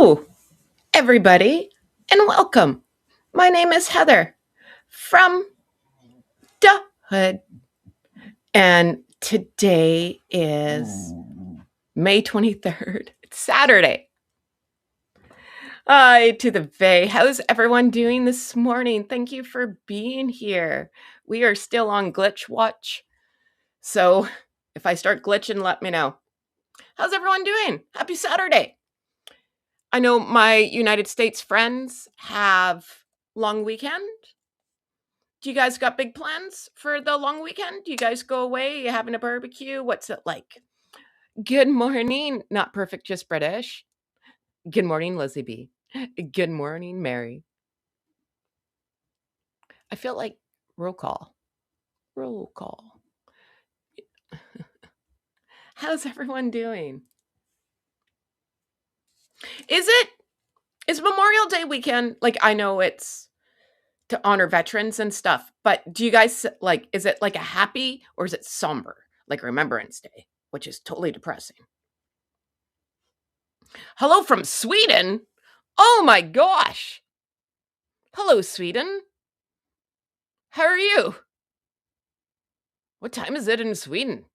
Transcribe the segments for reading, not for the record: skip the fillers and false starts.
Hello, everybody, and welcome. My name is Heather from the Hood, and today is May 23rd. It's Saturday. Hi to the Bay. How's everyone doing this morning? Thank you for being here. We are still on glitch watch, so if I start glitching, let me know. How's everyone doing? Happy Saturday. I know my United States friends have long weekend. Do you guys got big plans for the long weekend? Do you guys go away? You having a barbecue? What's it like? Good morning. Not perfect, just British. Good morning, Lizzie B. Good morning, Mary. I feel like roll call. Roll call. How's everyone doing? Is Memorial Day weekend, like, I know it's to honor veterans and stuff, but do you guys, like, is it like a happy or is it somber, like Remembrance Day, which is totally depressing? Hello from Sweden. Oh my gosh. Hello, Sweden. How are you? What time is it in Sweden?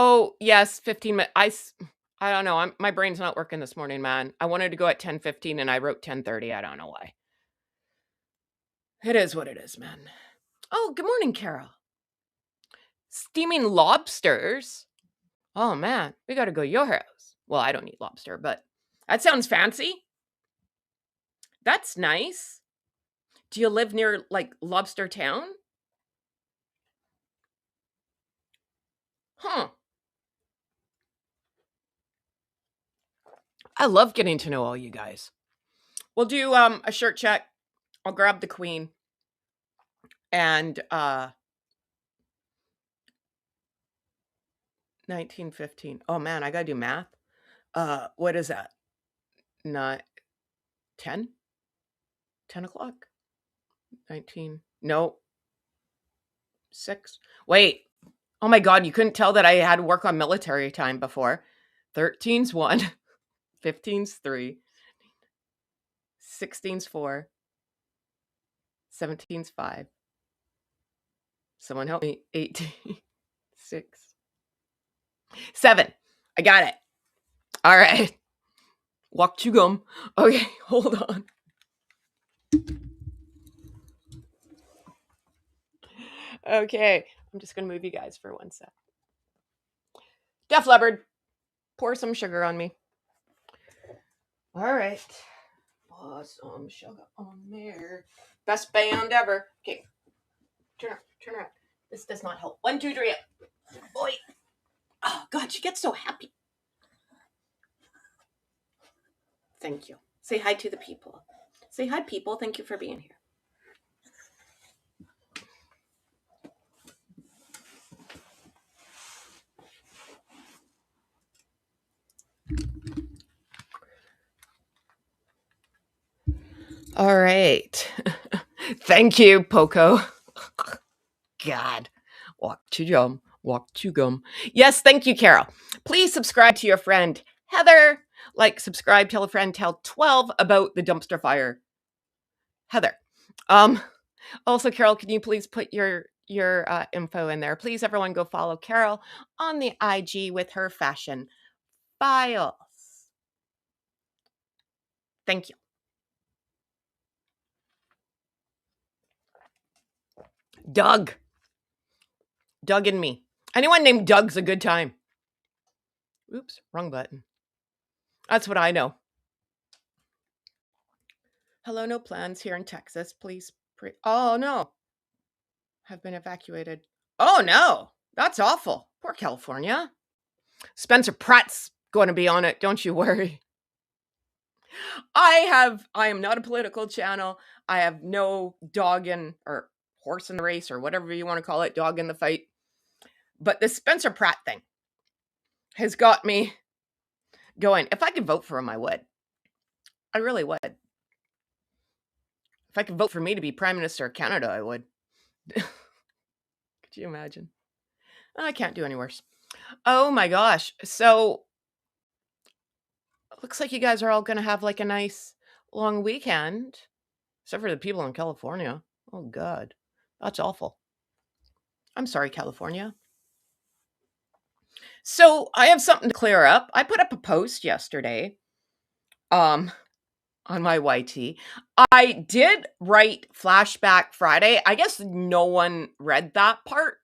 Oh, yes, 15 minutes. I don't know. My brain's not working this morning, man. I wanted to go at 10:15 and I wrote 10:30. I don't know why. It is what it is, man. Oh, good morning, Carol. Steaming lobsters. Oh man, we got to go to your house. Well, I don't eat lobster, but that sounds fancy. That's nice. Do you live near like Lobster Town? Huh. I love getting to know all you guys. We'll do a shirt check. I'll grab the queen and 1915. Oh man, I got to do math. What is that? Not 10? 10 o'clock? 19. No. 6. Wait. Oh my god, you couldn't tell that I had to work on military time before. 13's 1. 15's 3. 16's 4. 17's 5. Someone help me. 18. 6. 7. I got it. All right. Walk to gum. Okay, hold on. Okay, I'm just going to move you guys for one sec. Def Leppard, pour some sugar on me. All right. Pour some sugar on there. Best band ever. Okay, turn around. This does not help. 1, 2, 3. Boy. Oh, God, she gets so happy. Thank you. Say hi to the people. Say hi, people. Thank you for being here. All right. Thank you, Poco. God. Walk to gum. Yes, thank you, Carol. Please subscribe to your friend Heather. Like, subscribe, tell a friend, tell 12 about the dumpster fire. Heather. Also, Carol, can you please put your info in there? Please, everyone, go follow Carol on the IG with her fashion files. Thank you. Doug and me. Anyone named Doug's a good time. Oops, wrong button. That's what I know. Hello, no plans here in Texas. Please oh no. Have been evacuated. Oh no. That's awful. Poor California. Spencer Pratt's going to be on it. Don't you worry. I am not a political channel. I have no dog in or horse in the race or whatever you want to call it, dog in the fight. But this Spencer Pratt thing has got me going. If I could vote for him, I would. I really would. If I could vote for me to be Prime Minister of Canada, I would. Could you imagine? I can't do any worse. Oh my gosh. So looks like you guys are all going to have like a nice long weekend, except for the people in California. Oh God, that's awful. I'm sorry, California. So I have something to clear up. I put up a post yesterday. Um, on my YT. I did write Flashback Friday. I guess no one read that part.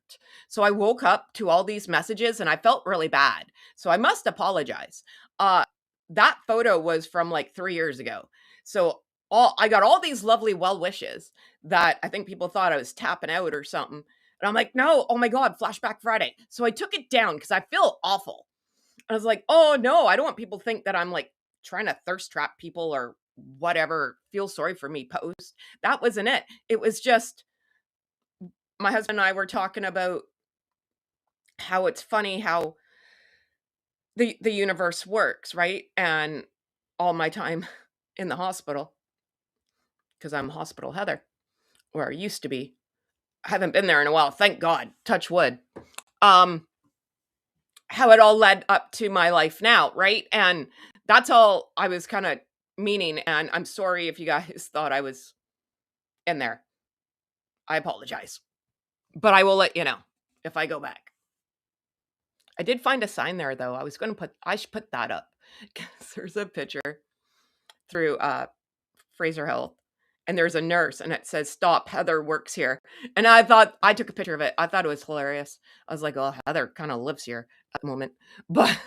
So I woke up to all these messages and I felt really bad. So I must apologize. Uh that photo was from like 3 years ago. So all I got all these lovely well wishes that I think people thought I was tapping out or something. And I'm like, "No, oh my god, Flashback Friday." So I took it down cuz I feel awful. I was like, "Oh no, I don't want people to think that I'm like trying to thirst trap people or whatever, feel sorry for me post." That wasn't it. It was just my husband and I were talking about how it's funny how the universe works, right? And all my time in the hospital because I'm hospital Heather, or I used to be. I haven't been there in a while, thank God. Touch wood. Um how it all led up to my life now, right? And that's all I was kind of meaning. And I'm sorry if you guys thought I was in there. I apologize. But I will let you know if I go back. I did find a sign there though. I should put that up because there's a picture through Fraser Health and there's a nurse and it says stop, Heather works here. And I took a picture of it. I thought it was hilarious. I was like, "Oh, Heather kind of lives here at the moment." But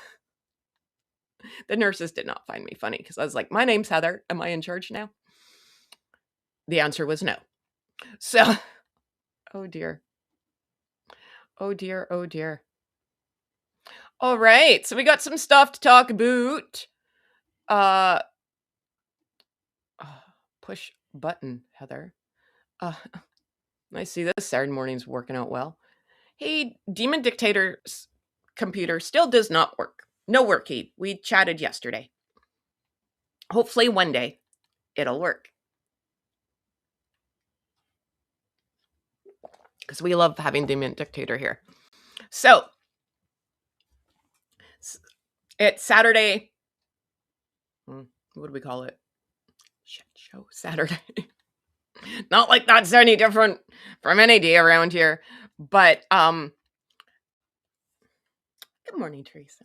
the nurses did not find me funny because I was like, "My name's Heather. Am I in charge now?" The answer was no. So, oh dear. Oh dear. Oh dear. All right. So we got some stuff to talk about. Uh, push button, Heather. Uh, I see this Saturday morning's working out well. Hey, Demon Dictator's computer still does not work. No work, Heath. We chatted yesterday. Hopefully one day it'll work. Because we love having Demon Dictator here. So, it's Saturday. What do we call it? Shit show Saturday. Not like that's any different from any day around here. But good morning, Teresa.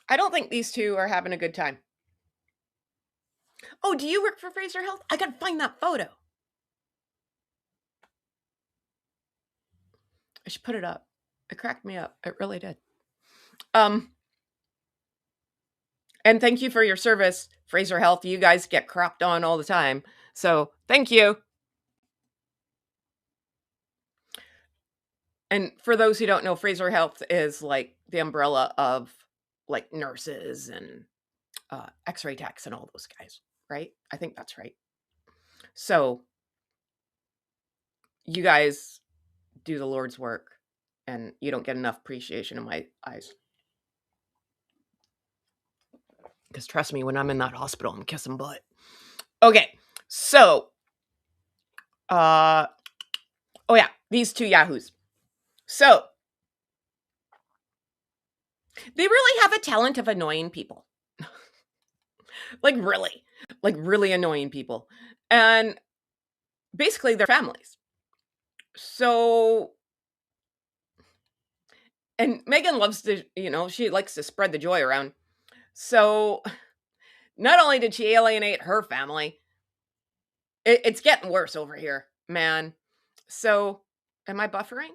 I don't think these two are having a good time. Oh, do you work for Fraser Health? I gotta find that photo. I should put it up. It cracked me up. It really did. And thank you for your service, Fraser Health. You guys get crapped on all the time. So thank you. And for those who don't know, Fraser Health is like the umbrella of like nurses and x-ray techs and all those guys, right? I think that's right. So you guys do the Lord's work and you don't get enough appreciation in my eyes. Because trust me, when I'm in that hospital, I'm kissing butt. Okay, so, oh yeah, these two yahoos. So, they really have a talent of annoying people. like really annoying people. And basically, their families. So, and Meghan loves to, she likes to spread the joy around. So, not only did she alienate her family, it's getting worse over here, man. So, am I buffering?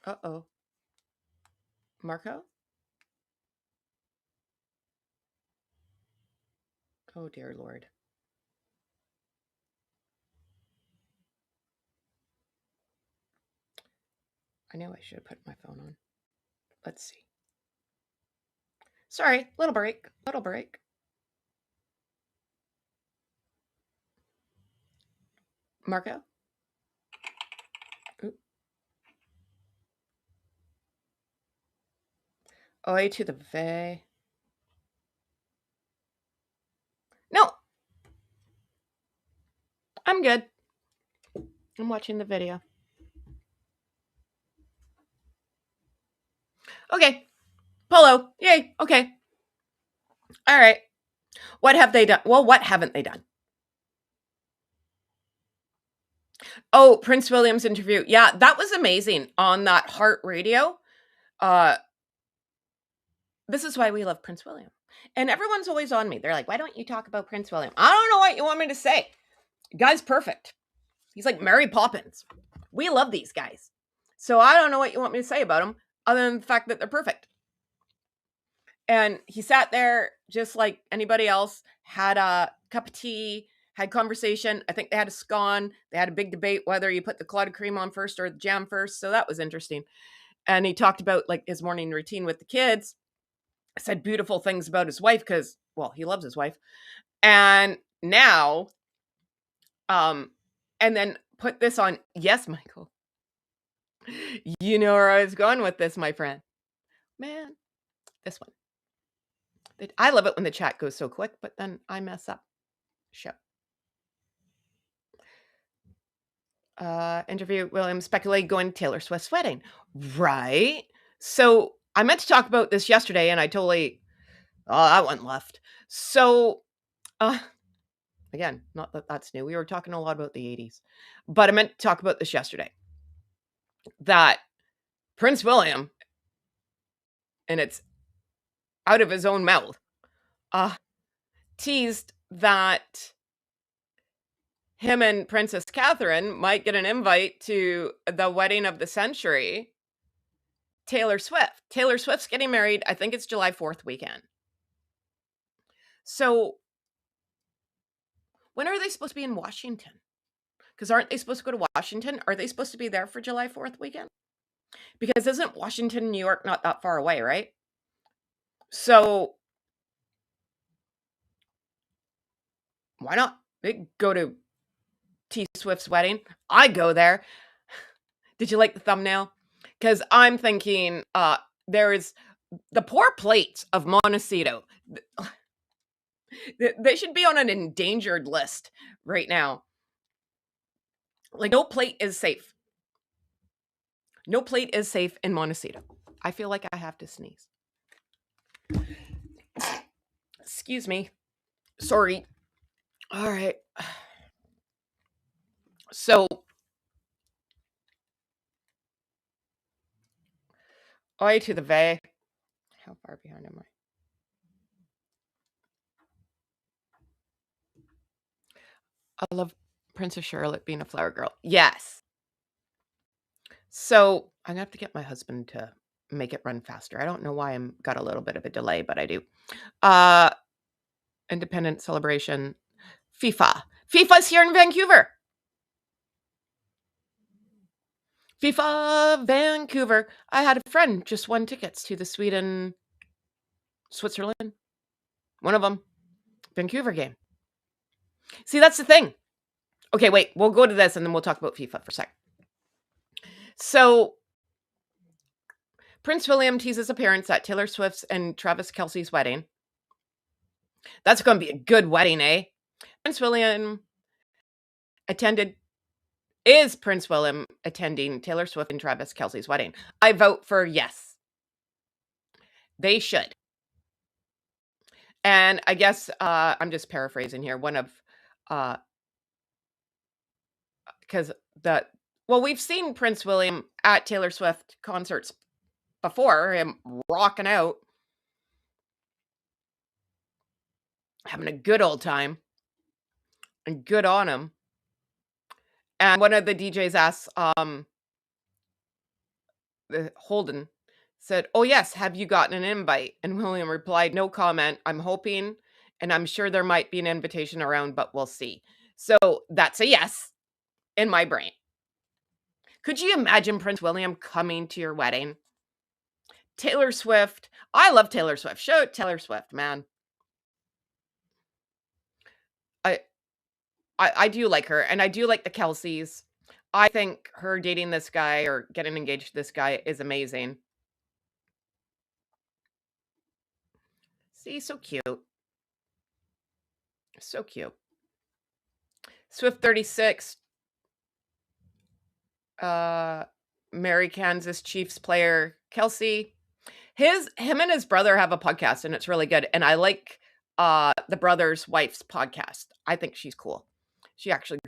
Uh-oh. Marco? Oh, dear Lord. I know I should have put my phone on. Let's see. Sorry, little break. Marco? Oop. Oi to the vey. No. I'm good. I'm watching the video. Okay. Polo. Yay. Okay. All right. What have they done? Well, what haven't they done? Oh, Prince William's interview. Yeah, that was amazing on that Heart Radio. Uh, this is why we love Prince William. And everyone's always on me. They're like, why don't you talk about Prince William? I don't know what you want me to say. Guy's perfect. He's like Mary Poppins. We love these guys. So I don't know what you want me to say about them other than the fact that they're perfect. And he sat there just like anybody else, had a cup of tea, had conversation. I think they had a scone. They had a big debate whether you put the clotted cream on first or the jam first. So that was interesting. And he talked about like his morning routine with the kids, said beautiful things about his wife because, well, he loves his wife. And now, and then put this on. Yes, Michael. You know where I was going with this, my friend. Man, this one. I love it when the chat goes so quick, but then I mess up. Show. Interview William speculated going to Taylor Swift's wedding. Right. So I meant to talk about this yesterday and I totally, that one left. So, again, not that that's new. We were talking a lot about the 80s, but I meant to talk about this yesterday. That Prince William, and it's out of his own mouth, teased that him and Princess Catherine might get an invite to the wedding of the century, Taylor Swift. Taylor Swift's getting married. I think it's July 4th weekend. So when are they supposed to be in Washington? Because aren't they supposed to go to Washington? Are they supposed to be there for July 4th weekend? Because isn't Washington, New York not that far away, right? So why not? They go to T Swift's wedding. I go there. Did you like the thumbnail? Because I'm thinking there is the poor plates of Montecito. They should be on an endangered list right now. Like, no plate is safe. No plate is safe in Montecito. I feel like I have to sneeze. Excuse me. Sorry. All right. So, oi to the Vay. How far behind am I? I love Princess Charlotte being a flower girl. Yes. So, I'm going to have to get my husband to make it run faster. I don't know why I'm got a little bit of a delay, but I do. Independence celebration. FIFA. FIFA's here in Vancouver. FIFA Vancouver. I had a friend just won tickets to the Switzerland. One of them. Vancouver game. See, that's the thing. Okay, wait. We'll go to this and then we'll talk about FIFA for a sec. So, Prince William teases appearance at Taylor Swift's and Travis Kelce's wedding. That's going to be a good wedding, eh? Prince William attending Taylor Swift and Travis Kelce's wedding? I vote for yes. They should. And I guess I'm just paraphrasing here. One of because we've seen Prince William at Taylor Swift concerts before, him rocking out, having a good old time, and good on him. And one of the DJs asked Holden, said, "Oh yes, have you gotten an invite?" And William replied, "No comment. I'm hoping, and I'm sure there might be an invitation around, but we'll see." So that's a yes in my brain. Could you imagine Prince William coming to your wedding? Taylor Swift. I love Taylor Swift. Show Taylor Swift, man. I do like her, and I do like the Kelces. I think her dating this guy or getting engaged to this guy is amazing. See, so cute. So cute. Swift 36 uh, Mary Kansas Chiefs player Kelce. Him and his brother have a podcast, and it's really good. And I like the brother's wife's podcast. I think she's cool. She actually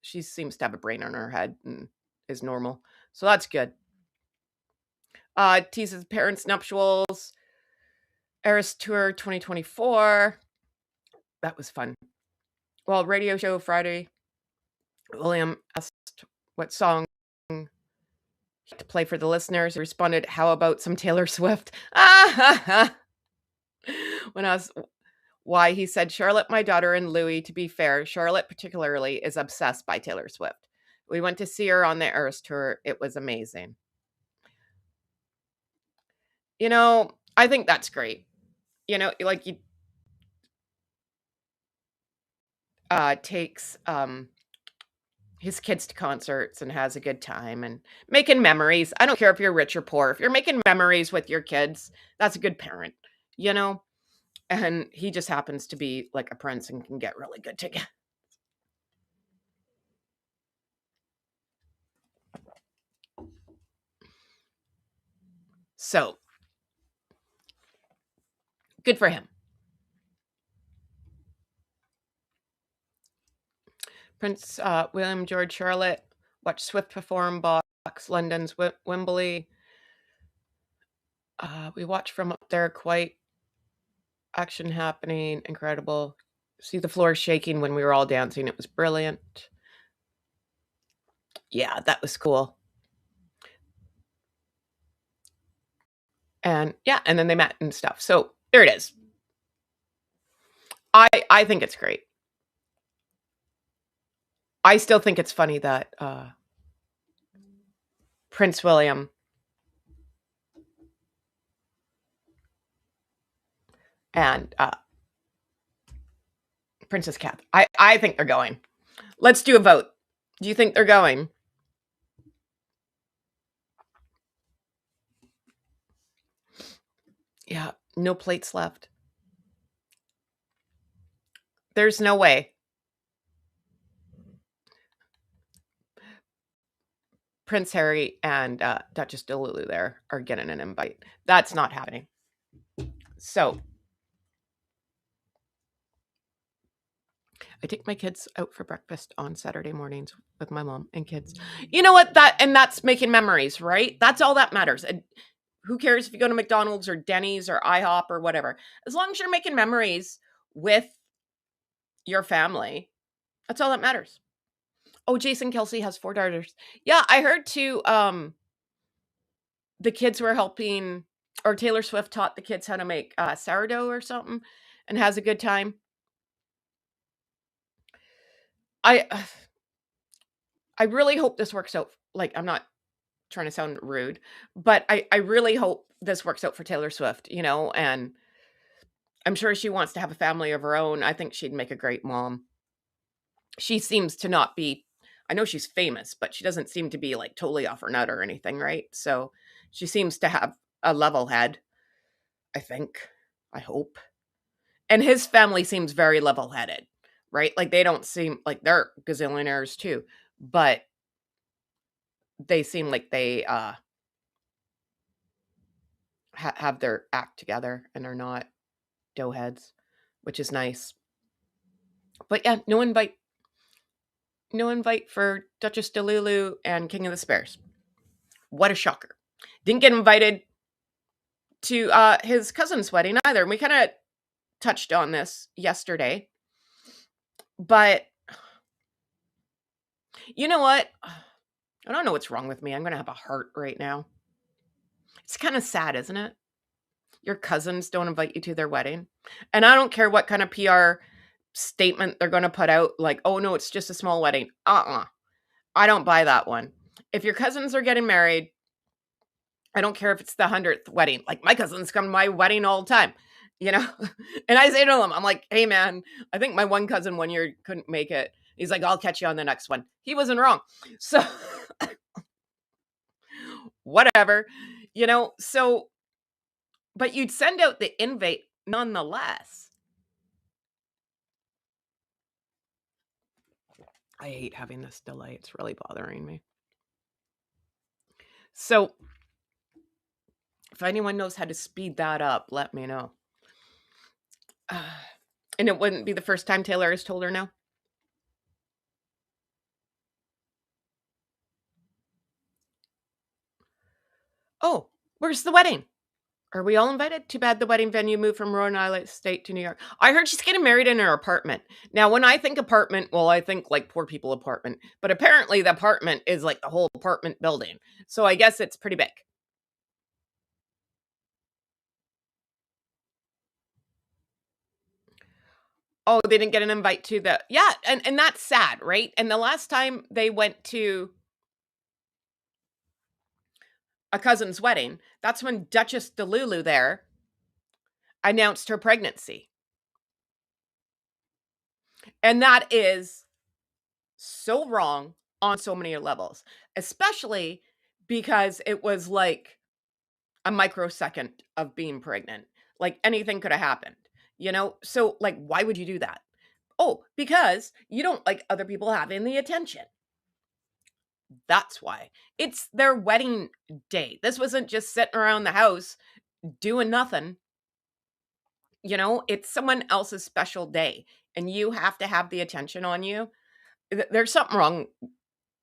she seems to have a brain on her head and is normal, so that's good. Teases parents' nuptials, Eras Tour 2024. That was fun. Well, radio show Friday. William asked what song to play for the listeners. He responded, "How about some Taylor Swift?" When I was why he said, "Charlotte, my daughter, and Louis, to be fair, Charlotte particularly is obsessed by Taylor Swift. We went to see her on the Eras Tour. It was amazing." I think that's great. Like he takes his kids to concerts and has a good time and making memories. I don't care if you're rich or poor. If you're making memories with your kids, that's a good parent, you know? And he just happens to be like a prince and can get really good together. So good for him. Prince William George Charlotte watched Swift perform box London's Wembley. We watched from up there, quite action happening, incredible. See the floor shaking when we were all dancing. It was brilliant. Yeah, that was cool. And yeah, and then they met and stuff. So there it is. I think it's great. I still think it's funny that Prince William and Princess Kath. I think they're going. Let's do a vote. Do you think they're going? Yeah, no plates left. There's no way. Prince Harry and Duchess Delulu there are getting an invite. That's not happening. So I take my kids out for breakfast on Saturday mornings with my mom and kids. You know what? That's making memories, right? That's all that matters. And who cares if you go to McDonald's or Denny's or IHOP or whatever? As long as you're making memories with your family, that's all that matters. Oh, Jason Kelce has 4 daughters. Yeah, I heard too. The kids were helping, or Taylor Swift taught the kids how to make sourdough or something, and has a good time. I I really hope this works out. Like, I'm not trying to sound rude, but I really hope this works out for Taylor Swift. And I'm sure she wants to have a family of her own. I think she'd make a great mom. She seems to not be. I know she's famous, but she doesn't seem to be like totally off her nut or anything, right? So she seems to have a level head, I think. I hope. And his family seems very level-headed, right? Like, they don't seem like they're gazillionaires too, but they seem like they have their act together and are not doughheads, which is nice. But yeah, no invite for Duchess Delulu and King of the Spares. What a shocker! Didn't get invited to his cousin's wedding either. And we kind of touched on this yesterday, but you know what? I don't know what's wrong with me. I'm going to have a heart right now. It's kind of sad, isn't it? Your cousins don't invite you to their wedding. And I don't care what kind of PR statement they're going to put out, like, oh no, it's just a small wedding. I don't buy that one. If your cousins are getting married, I don't care if it's the 100th wedding. Like, my cousins come to my wedding all the time, you know? And I say to them, I'm like, hey man, I think my one cousin one year couldn't make it. He's like, I'll catch you on the next one. He wasn't wrong. So whatever, so, but you'd send out the invite nonetheless. I hate having this delay. It's really bothering me. So if anyone knows how to speed that up, let me know. And it wouldn't be the first time Taylor has told her no. Oh, where's the wedding? Are we all invited? Too bad the wedding venue moved from Rhode Island State to New York. I heard she's getting married in her apartment. Now, when I think apartment, well, I think like poor people apartment. But apparently the apartment is like the whole apartment building. So I guess it's pretty big. Oh, they didn't get an invite to the yeah, and that's sad, right? And the last time they went to a cousin's wedding, that's when Duchess Delulu there announced her pregnancy. And that is so wrong on so many levels, especially because it was like a microsecond of being pregnant. Like anything could have happened, you know? So, like, why would you do that? Oh, because you don't like other people having the attention. That's why. It's their wedding day. This wasn't just sitting around the house doing nothing. You know, it's someone else's special day and you have to have the attention on you. There's something wrong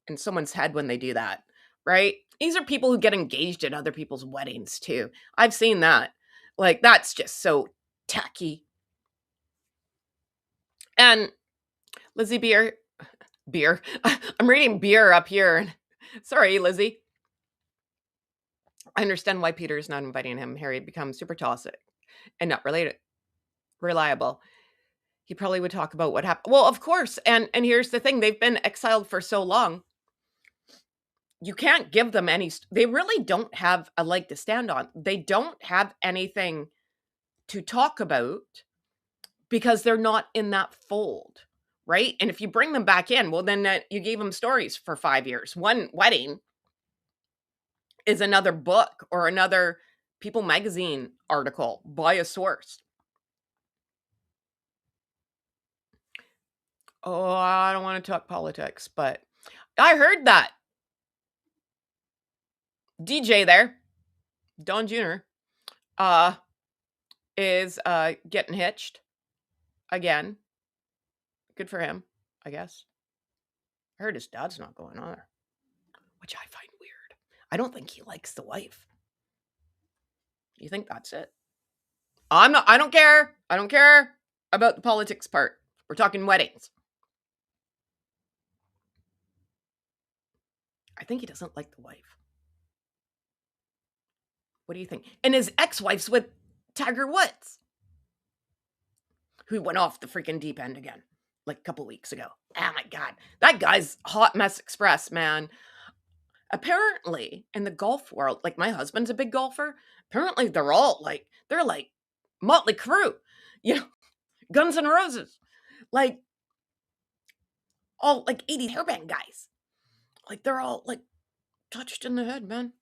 in someone's head when they do that, right? These are people who get engaged at other people's weddings too. I've seen that. Like, that's just so tacky. And Lizzie Beer. I'm reading beer up here. Sorry, Lizzie. I understand why Peter is not inviting him. Harry becomes super toxic and not reliable. He probably would talk about what happened. Well, of course. And here's the thing: they've been exiled for so long. You can't give them any. They really don't have a leg to stand on. They don't have anything to talk about because they're not in that fold, right? And if you bring them back in, well, then you gave them stories for 5 years. One wedding is another book or another People magazine article by a source. Oh, I don't want to talk politics, but I heard that DJ there, Don Jr., uh, is getting hitched again. Good for him, I guess. I heard his dad's not going on there, which I find weird. I don't think he likes the wife. You think that's it? I don't care. I don't care about the politics part. We're talking weddings. I think he doesn't like the wife. What do you think? And his ex-wife's with Tiger Woods, who went off the freaking deep end again, like a couple weeks ago. Oh my God. That guy's hot mess express, man. Apparently, in the golf world, like my husband's a big golfer. Apparently, they're like Motley Crue, you know, Guns N' Roses, like all like 80s hairband guys. Like they're all like touched in the head, man.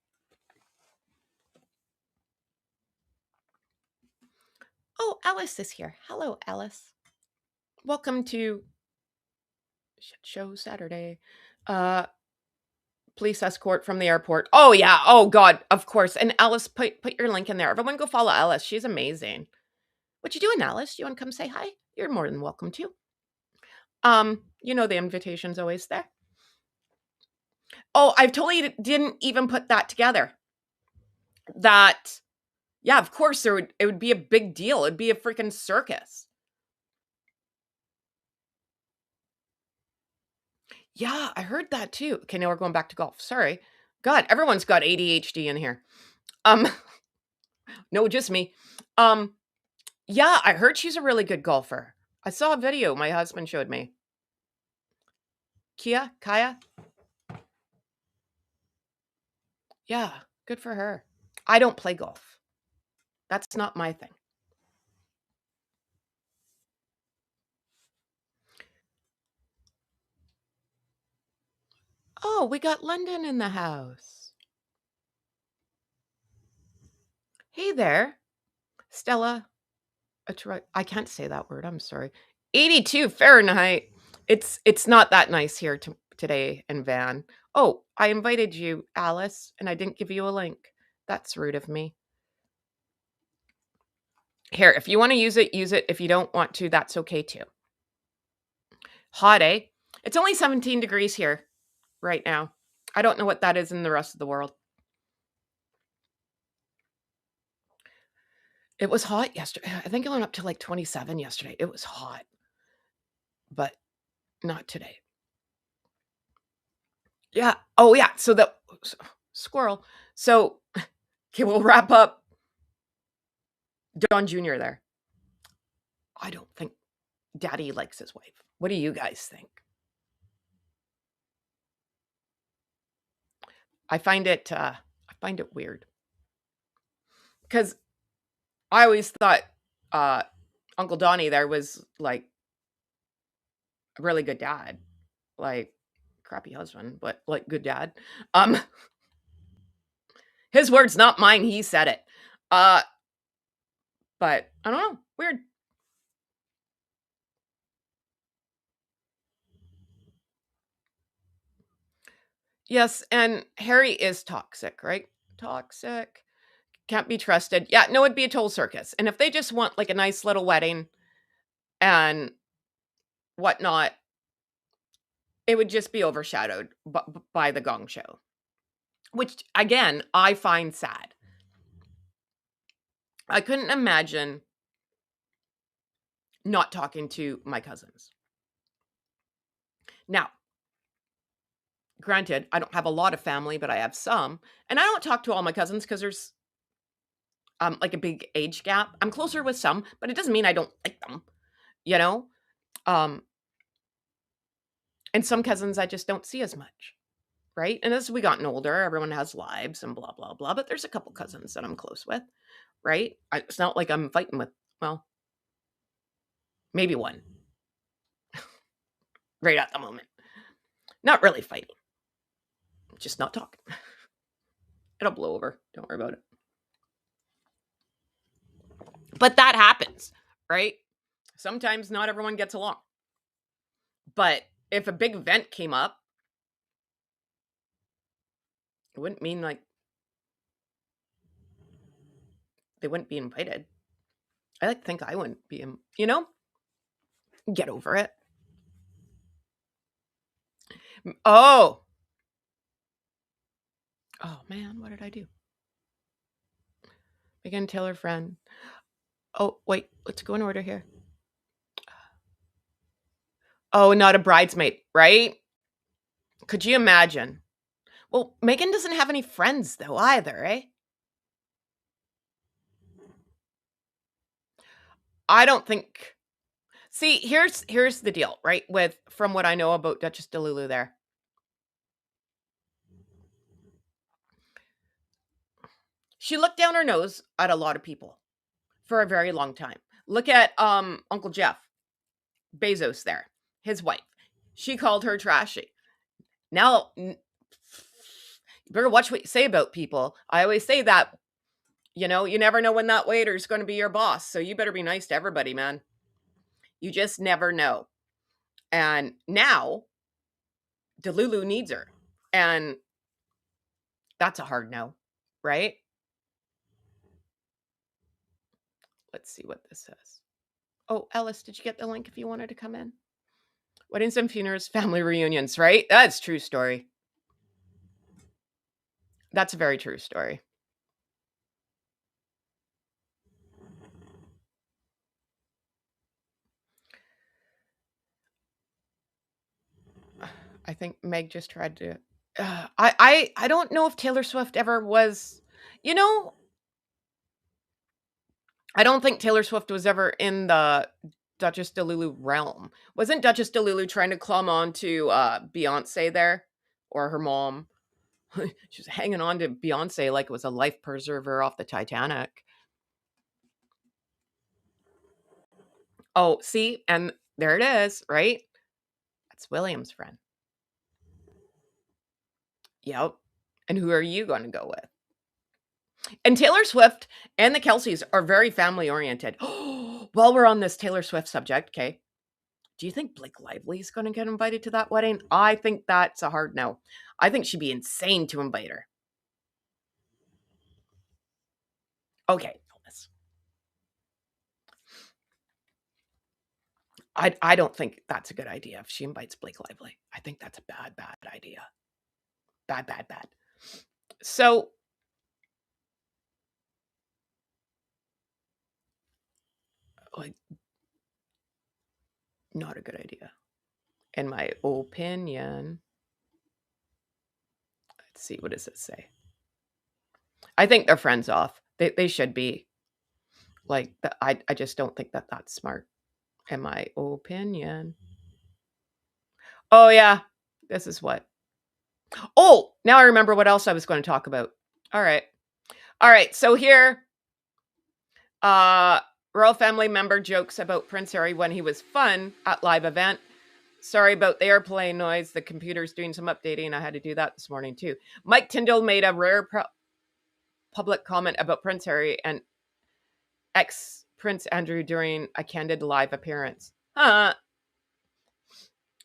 Oh, Alice is here. Hello, Alice. Welcome to Shit Show Saturday. Police escort from the airport. Oh yeah. Oh God. Of course. And Alice, put your link in there. Everyone go follow Alice. She's amazing. What you doing, Alice? You want to come say hi? You're more than welcome to. You know the invitation's always there. Oh, I've totally didn't even put that together. That, yeah, of course it would be a big deal. It'd be a freaking circus. Yeah, I heard that too. Okay, now we're going back to golf. Sorry. God, everyone's got ADHD in here. Um, no, just me. Yeah, I heard she's a really good golfer. I saw a video my husband showed me. Kaya? Yeah, good for her. I don't play golf. That's not my thing. Oh, we got London in the house. Hey there, Stella. I can't say that word. I'm sorry. 82 Fahrenheit. It's not that nice here today in Van. Oh, I invited you, Alice, and I didn't give you a link. That's rude of me. Here, if you want to use it, use it. If you don't want to, that's okay too. Hot, eh? It's only 17 degrees here right now. I don't know what that is in the rest of the world. It was hot yesterday. I think it went up to like 27 yesterday. It was hot, but not today. Yeah. Oh, yeah. So the squirrel. So, okay, we'll wrap up. Don Jr. there. I don't think Daddy likes his wife. What do you guys think? I find it weird because I always thought Uncle Donnie there was like a really good dad, like crappy husband, but like good dad. His words, not mine. He said it. But I don't know. Weird. Yes, and Harry is toxic, right? Toxic. Can't be trusted. Yeah, no, it'd be a total circus. And if they just want like a nice little wedding and whatnot, it would just be overshadowed by the Gong Show, which again, I find sad. I couldn't imagine not talking to my cousins. Now, granted, I don't have a lot of family, but I have some, and I don't talk to all my cousins because there's like a big age gap. I'm closer with some, but it doesn't mean I don't like them, you know? Um, and some cousins I just don't see as much, right? And as we gotten older, everyone has lives and blah, blah, blah. But there's a couple cousins that I'm close with, right? It's not like I'm fighting with, well, maybe one right at the moment. Not really fighting, just not talking. It'll blow over. Don't worry about it. But that happens, right? Sometimes not everyone gets along. But if a big event came up, it wouldn't mean like they wouldn't be invited. I like to think I wouldn't be, get over it. Oh man, what did I do? Meghan Taylor friend. Oh, wait, let's go in order here. Oh, not a bridesmaid, right? Could you imagine? Well, Meghan doesn't have any friends though either, eh? I don't think. See, here's the deal, right? With from what I know about Duchess Delulu there. She looked down her nose at a lot of people for a very long time. Look at Uncle Jeff Bezos there, his wife. She called her trashy. Now, you better watch what you say about people. I always say that, you never know when that waiter's going to be your boss. So you better be nice to everybody, man. You just never know. And now, Delulu needs her. And that's a hard no, right? Let's see what this says. Oh, Ellis, did you get the link if you wanted to come in? Weddings and funerals, family reunions, right? That's a true story. That's a very true story. I think Meg just tried to. I don't know if Taylor Swift ever was. I don't think Taylor Swift was ever in the Duchess Delulu realm. Wasn't Duchess Delulu trying to climb on to Beyonce there, or her mom? She was hanging on to Beyonce like it was a life preserver off the Titanic. Oh, see, and there it is, right? That's William's friend. Yep. And who are you going to go with? And Taylor Swift and the Kelces are very family oriented. While we're on this Taylor Swift subject, okay. Do you think Blake Lively's going to get invited to that wedding? I think that's a hard no. I think she'd be insane to invite her. Okay, Elvis. I don't think that's a good idea if she invites Blake Lively. I think that's a bad idea. Bad. So, like, not a good idea. In my opinion. Let's see, what does it say? I think they're friends off. They should be. Like, I just don't think that that's smart. In my opinion. Oh, yeah. This is what. Oh, now I remember what else I was going to talk about. All right. So here, royal family member jokes about Prince Harry when he was fun at live event. Sorry about the airplane noise. The computer's doing some updating. I had to do that this morning too. Mike Tyndall made a rare public comment about Prince Harry and ex-Prince Andrew during a candid live appearance.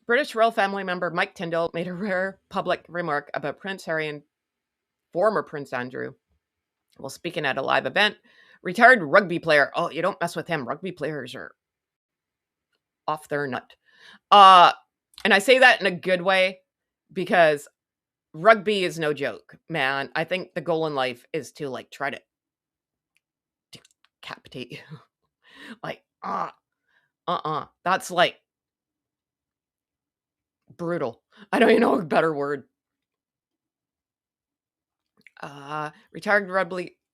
British royal family member Mike Tyndall made a rare public remark about Prince Harry and former Prince Andrew while speaking at a live event. Retired rugby player. Oh, you don't mess with him. Rugby players are off their nut. And I say that in a good way because rugby is no joke, man. I think the goal in life is to like try to decapitate you. Like, that's like brutal. I don't even know a better word. Retired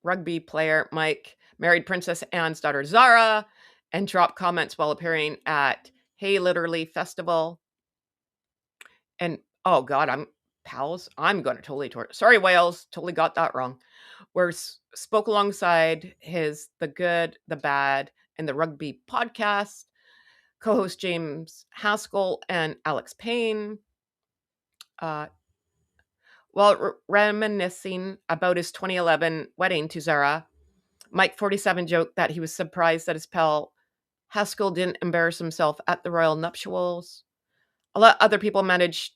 rugby player Mike married Princess Anne's daughter Zara and dropped comments while appearing at Hey Literally Festival. And oh god, I'm going to totally sorry Wales, totally got that wrong. Where spoke alongside his The Good, the Bad, and the Rugby podcast co-host James Haskell and Alex Payne. While reminiscing about his 2011 wedding to Zara, Mike 47 joked that he was surprised that his pal Haskell didn't embarrass himself at the royal nuptials. A lot of other people managed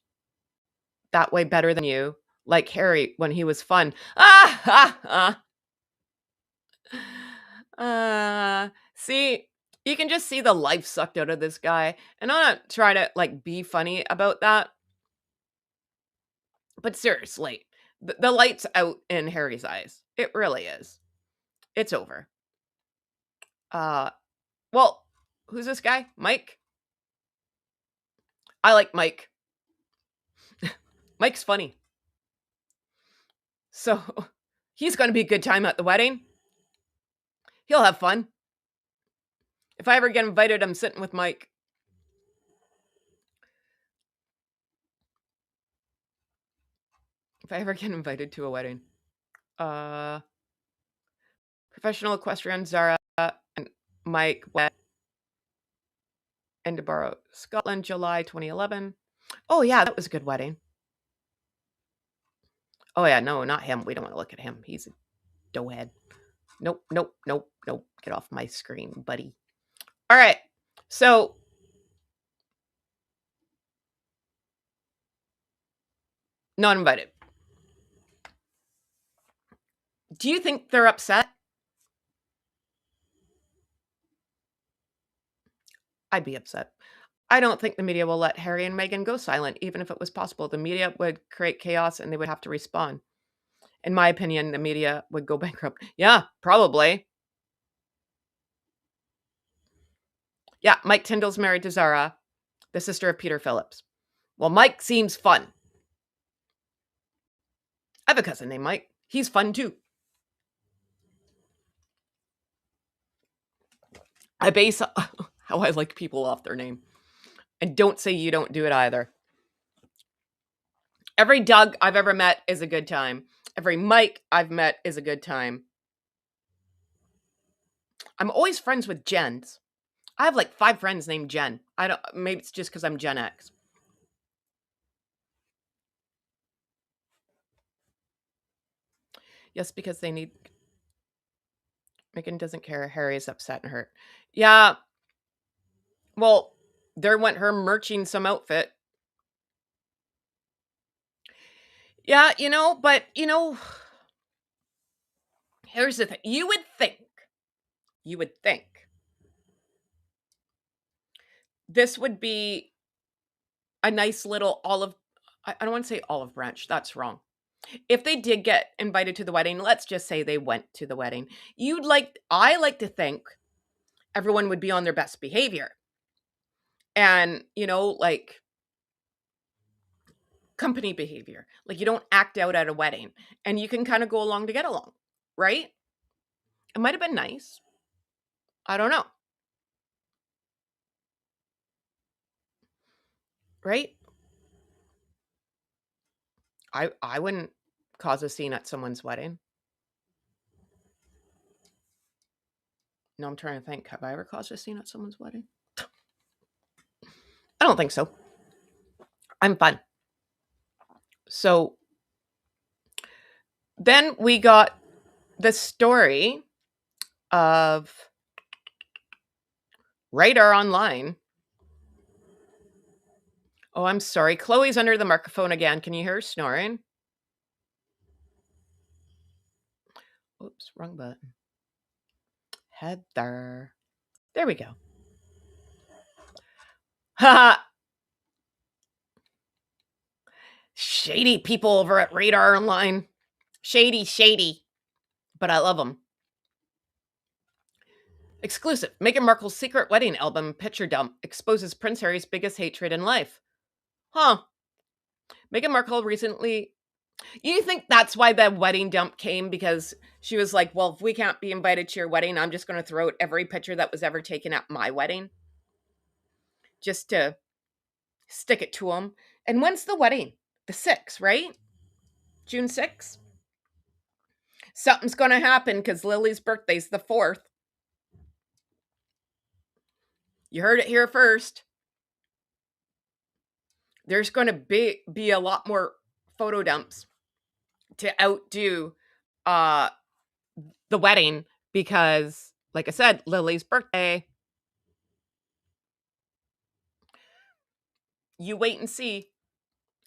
that way better than you, like Harry when he was fun. See, you can just see the life sucked out of this guy. And I'm not trying to like be funny about that. But seriously, the light's out in Harry's eyes. It really is. It's over. Well, who's this guy? Mike? I like Mike. Mike's funny. So he's going to be a good time at the wedding. He'll have fun. If I ever get invited, I'm sitting with Mike. If I ever get invited to a wedding. Professional equestrian Zara and Mike wed Edinburgh, Scotland, July 2011. Oh yeah, that was a good wedding. Oh yeah, no, not him. We don't want to look at him. He's a doughhead. Nope. Get off my screen, buddy. All right. So not invited. Do you think they're upset? I'd be upset. I don't think the media will let Harry and Meghan go silent, even if it was possible. The media would create chaos and they would have to respond. In my opinion, the media would go bankrupt. Yeah, probably. Yeah, Mike Tyndall's married to Zara, the sister of Peter Phillips. Well, Mike seems fun. I have a cousin named Mike. He's fun too. I base how I like people off their name. And don't say you don't do it either. Every Doug I've ever met is a good time. Every Mike I've met is a good time. I'm always friends with Jens. I have like 5 friends named Jen. Maybe it's just because I'm Gen X. Yes, because they need. Meghan doesn't care. Harry is upset and hurt. Yeah. Well, There went her merching some outfit. Yeah, but here's the thing. You would think this would be a nice little olive. I don't want to say olive branch. That's wrong. If they did get invited to the wedding, let's just say they went to the wedding. I like to think everyone would be on their best behavior. And, like company behavior. Like you don't act out at a wedding and you can kind of go along to get along, right? It might have been nice. I don't know. Right? I wouldn't cause a scene at someone's wedding. No, I'm trying to think. Have I ever caused a scene at someone's wedding? I don't think so. I'm fun. So then we got the story of Radar Online. Oh, I'm sorry. Chloe's under the microphone again. Can you hear her snoring? Oops, wrong button. Heather. There we go. Ha! Shady people over at Radar Online. Shady. But I love them. Exclusive. Meghan Markle's secret wedding album picture dump exposes Prince Harry's biggest hatred in life. Huh. Meghan Markle recently... You think that's why the wedding dump came? Because she was like, well, if we can't be invited to your wedding, I'm just going to throw out every picture that was ever taken at my wedding. Just to stick it to them. And when's the wedding? The 6th, right? June 6th? Something's going to happen because Lily's birthday's the 4th. You heard it here first. There's going to be a lot more photo dumps to outdo the wedding because, like I said, Lily's birthday. You wait and see.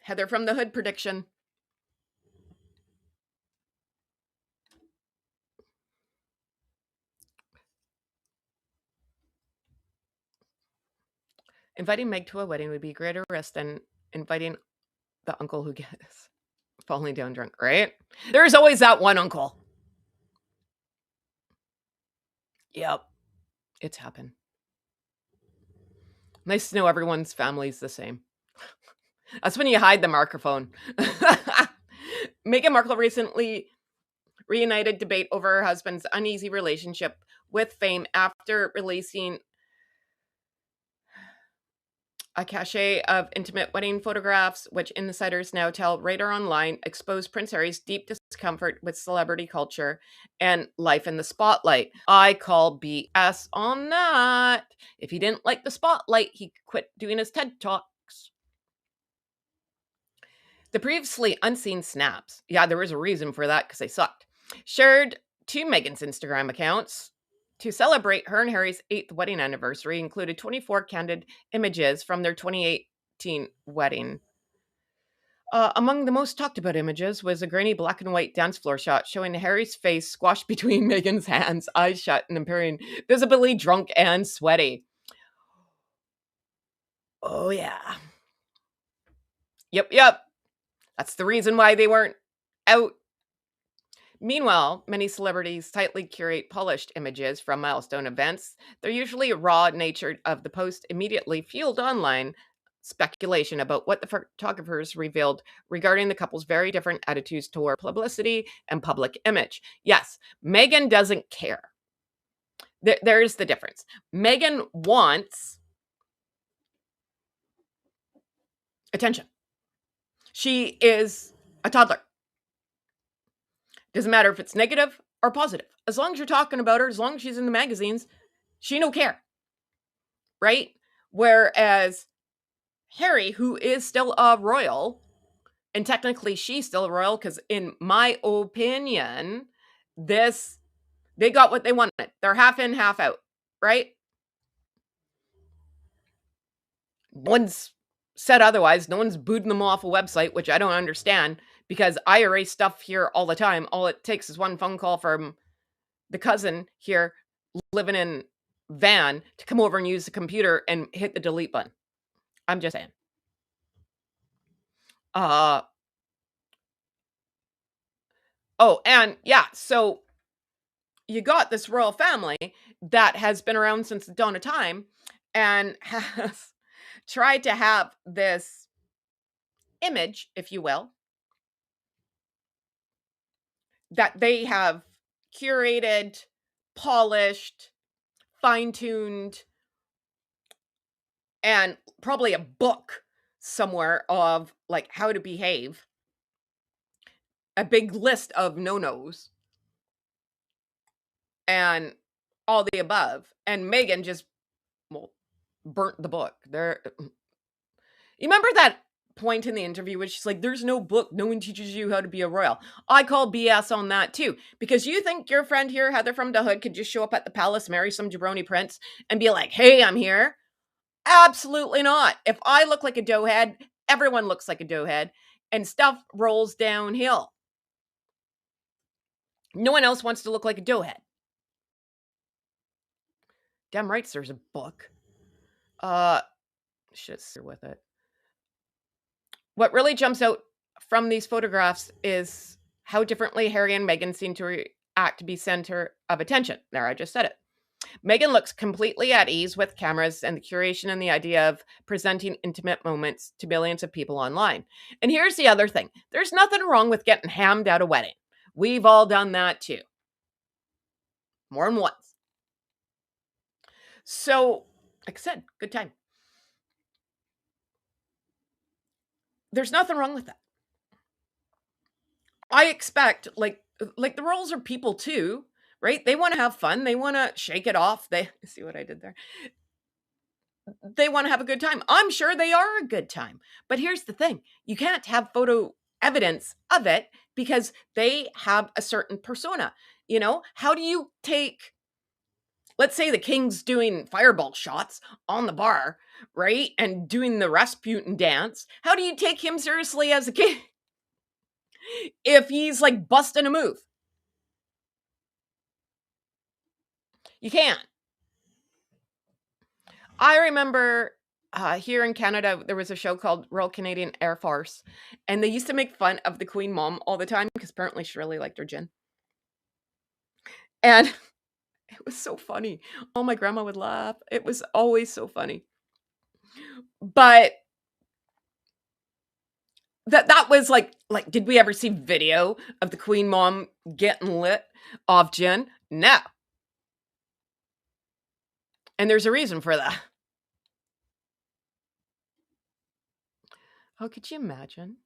Heather from the Hood prediction. Inviting Meg to a wedding would be a greater risk than inviting the uncle who gets falling down drunk, right? There's always that one uncle. Yep. It's happened. Nice to know everyone's family's the same. That's when you hide the microphone. Meghan Markle recently reunited debate over her husband's uneasy relationship with fame after releasing a cache of intimate wedding photographs, which insiders now tell Radar Online exposed Prince Harry's deep discomfort with celebrity culture and life in the spotlight. I call BS on that. If he didn't like the spotlight, he could quit doing his TED Talks. The previously unseen snaps, yeah, there was a reason for that because they sucked, shared to Meghan's Instagram accounts to celebrate her and Harry's 8th wedding anniversary, included 24 candid images from their 2018 wedding. Among the most talked about images was a grainy black and white dance floor shot showing Harry's face squashed between Meghan's hands, eyes shut and appearing visibly drunk and sweaty. Oh, yeah. Yep. That's the reason why they weren't out. Meanwhile, many celebrities tightly curate polished images from milestone events. They're usually raw nature of the post immediately fueled online speculation about what the photographers revealed regarding the couple's very different attitudes toward publicity and public image. Yes, Meghan doesn't care. There's the difference. Meghan wants attention. She is a toddler. Doesn't matter if it's negative or positive. As long as you're talking about her, as long as she's in the magazines, she don't care. Right? Whereas Harry, who is still a royal, and technically she's still a royal, because in my opinion, they got what they wanted. They're half in, half out. Right? No one's said otherwise. No one's booting them off a website, which I don't understand because I erase stuff here all the time. All it takes is one phone call from the cousin here living in van to come over and use the computer and hit the delete button. I'm just saying. Oh, and yeah, so you got this royal family that has been around since the dawn of time and has tried to have this image, if you will, that they have curated, polished, fine-tuned, and probably a book somewhere of like how to behave, a big list of no-nos and all the above. And Meghan just, well, burnt the book. You remember that point in the interview where she's like, there's no book, no one teaches you how to be a royal. I call BS on that too, because you think your friend here, Heather from the Hood, could just show up at the palace, marry some jabroni prince, and be like, hey, I'm here? Absolutely not. If I look like a doughhead, everyone looks like a doughhead, and stuff rolls downhill. No one else wants to look like a doughhead. Damn right there's a book. Shit's with it. What really jumps out from these photographs is how differently Harry and Meghan seem to react to be center of attention. There, I just said it. Meghan looks completely at ease with cameras and the curation and the idea of presenting intimate moments to billions of people online. And here's the other thing. There's nothing wrong with getting hammed at a wedding. We've all done that too. More than once. So, like I said, good time. There's nothing wrong with that. I expect, like the royals are people too, right? They want to have fun. They want to shake it off. They see what I did there. They want to have a good time. I'm sure they are a good time. But here's the thing. You can't have photo evidence of it because they have a certain persona. You know, how do you take, let's say the king's doing fireball shots on the bar, right? And doing the Rasputin dance. How do you take him seriously as a king if he's like busting a move? You can't. I remember here in Canada, there was a show called Royal Canadian Air Force, and they used to make fun of the Queen Mom all the time because apparently she really liked her gin. And it was so funny. Oh, my grandma would laugh. It was always so funny. But that was like, did we ever see video of the Queen Mom getting lit off gin? No. And there's a reason for that. Oh, could you imagine?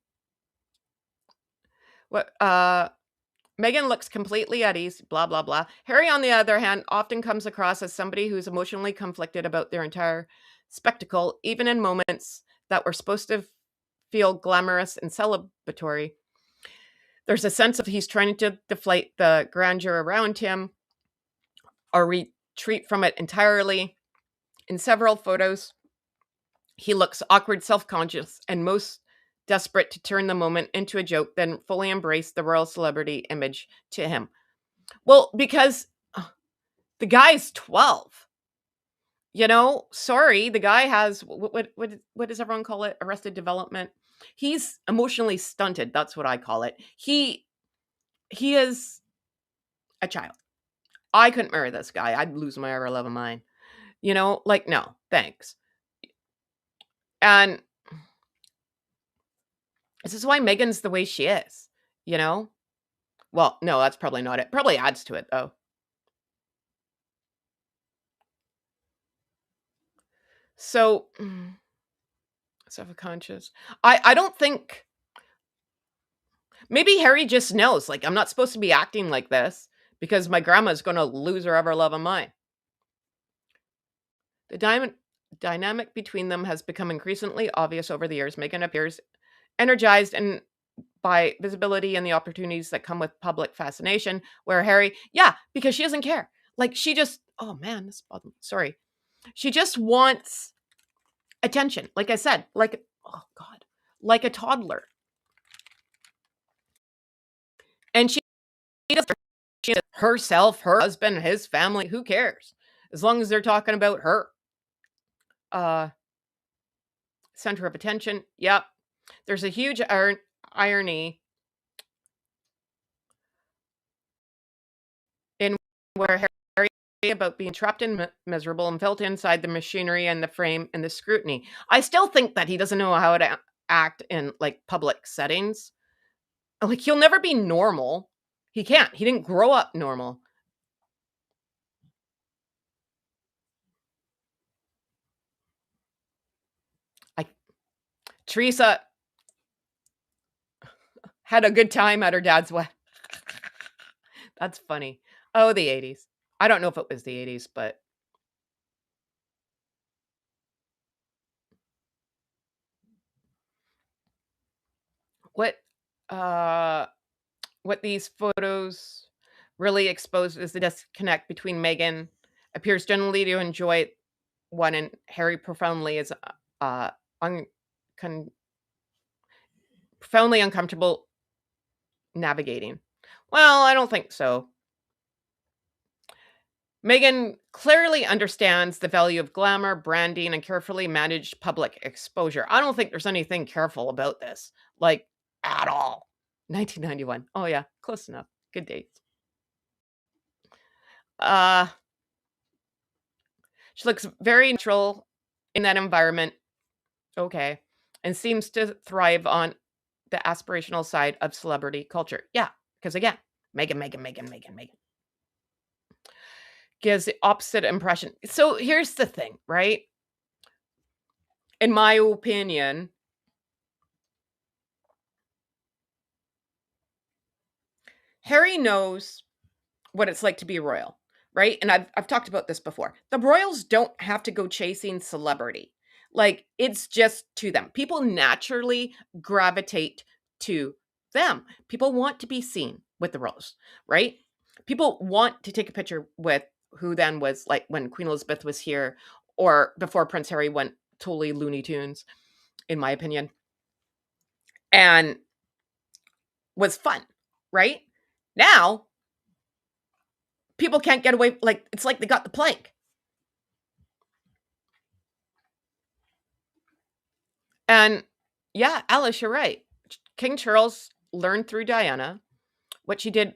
What, Meghan looks completely at ease, blah, blah, blah. Harry, on the other hand, often comes across as somebody who's emotionally conflicted about their entire spectacle, even in moments that were supposed to feel glamorous and celebratory. There's a sense of he's trying to deflate the grandeur around him or retreat from it entirely. In several photos, he looks awkward, self-conscious, and most desperate to turn the moment into a joke, then fully embrace the royal celebrity image to him. Well, because the guy's 12. You know, sorry, the guy has, what does everyone call it? Arrested development. He's emotionally stunted. That's what I call it. He is a child. I couldn't marry this guy. I'd lose my ever loving mind. You know, like, no, thanks. And this is why Meghan's the way she is, you know? Well, no, that's probably not it. Probably adds to it, though. So, self-conscious. I don't think, maybe Harry just knows, like, I'm not supposed to be acting like this because my grandma's going to lose her ever loving mind. The dynamic between them has become increasingly obvious over the years. Meghan appears energized and by visibility and the opportunities that come with public fascination, where Harry, yeah, because she doesn't care. Like, she just, oh man, this bothered me. Sorry. She just wants attention. Like I said, oh God, like a toddler. And she does herself, her husband, his family, who cares? As long as they're talking about her. Uh, Center of attention. Yep. There's a huge irony in where Harry about being trapped and miserable and felt inside the machinery and the frame and the scrutiny. I still think that he doesn't know how to act in like public settings. Like he'll never be normal. He can't. He didn't grow up normal. I Teresa had a good time at her dad's wedding. That's funny. Oh, the 80s. I don't know if it was the 80s, but what uh what these photos really expose is the disconnect between Meghan appears generally to enjoy one and Harry profoundly is uh un- profoundly uncomfortable navigating. Well, I don't think so. Meghan clearly understands the value of glamour, branding, and carefully managed public exposure. I don't think there's anything careful about this, like at all. 1991. Oh yeah, close enough. Good dates. Uh she looks very natural in that environment. Okay. And seems to thrive on the aspirational side of celebrity culture. Yeah, because again, Meghan gives the opposite impression. So here's the thing, right? In my opinion, Harry knows what it's like to be a royal, right? And I've talked about this before. The royals don't have to go chasing celebrity. Like it's just to them. People naturally gravitate to them. People want to be seen with the royals, right? People want to take a picture with who then was like when Queen Elizabeth was here or before Prince Harry went totally Looney Tunes, in my opinion, and was fun, right? Now people can't get away. Like it's like they got the plague. And yeah, Alice, you're right. King Charles learned through Diana what she did,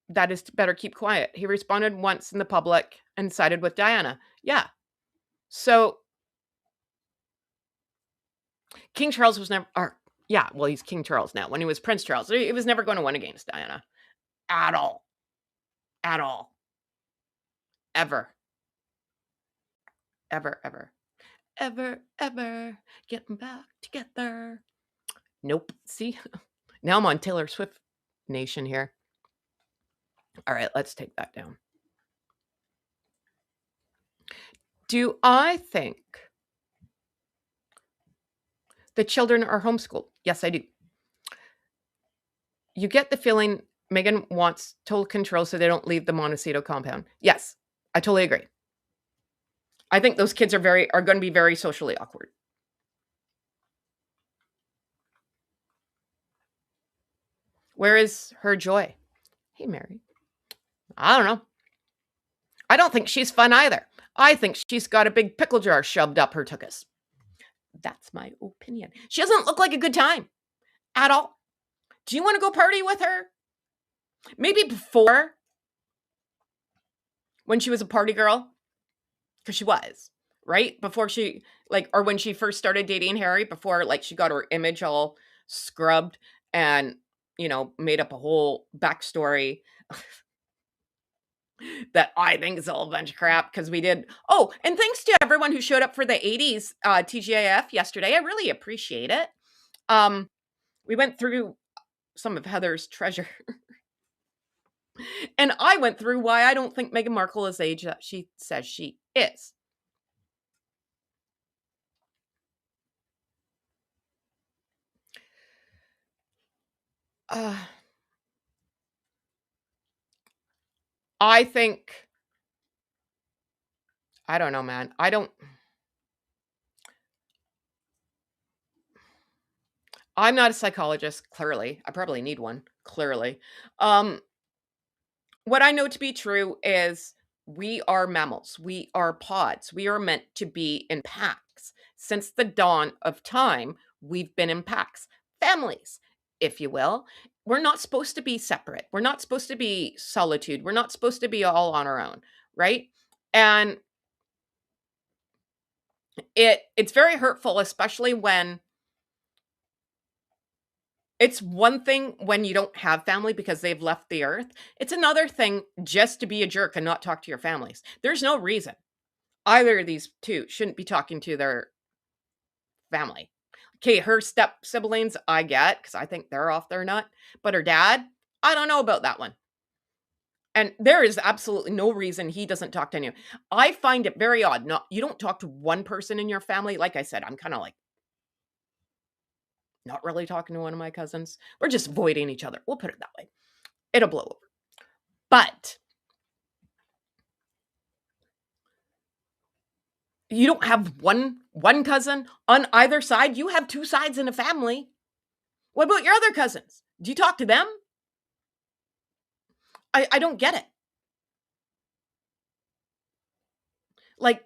that is to better keep quiet. He responded once in the public and sided with Diana. Yeah. So King Charles was never, or yeah, well, he's King Charles now. When he was Prince Charles, he was never going to win against Diana at all. At all. Ever. Ever, ever. Ever, ever. Getting back together. Nope. See? Now I'm on Taylor Swift Nation here. All right, let's take that down. Do I think the children are homeschooled? Yes, I do. You get the feeling Meghan wants total control so they don't leave the Montecito compound. Yes, I totally agree. I think those kids are going to be very socially awkward. Where is her joy? Hey, Mary. I don't know. I don't think she's fun either. I think she's got a big pickle jar shoved up her tuchus. That's my opinion. She doesn't look like a good time at all. Do you want to go party with her? Maybe before, when she was a party girl, because she was, right? Before she, like, or when she first started dating Harry, before, like, she got her image all scrubbed and, made up a whole backstory that I think is all a bunch of crap because we did. Oh, and thanks to everyone who showed up for the 80s TGIF yesterday. I really appreciate it. We went through some of Heather's treasure. And I went through why I don't think Meghan Markle is the age that she says she is. Uh, I think, I don't know, man. I don't. I'm not a psychologist, clearly. I probably need one, clearly. Um, what I know to be true is we are mammals. We are pods. We are meant to be in packs. Since the dawn of time, we've been in packs, families, if you will. We're not supposed to be separate. We're not supposed to be solitude. We're not supposed to be all on our own, right? And it's very hurtful, especially when it's one thing when you don't have family because they've left the earth. It's another thing just to be a jerk and not talk to your families. There's no reason either of these two shouldn't be talking to their family. Okay, her step siblings, I get because I think they're off their nut, but her dad, I don't know about that one. And there is absolutely no reason he doesn't talk to anyone. I find it very odd. Not you don't talk to one person in your family. Like I said, I'm kind of like not really talking to one of my cousins. We're just avoiding each other. We'll put it that way. It'll blow over. But you don't have one cousin on either side. You have two sides in a family. What about your other cousins? Do you talk to them? I don't get it. Like,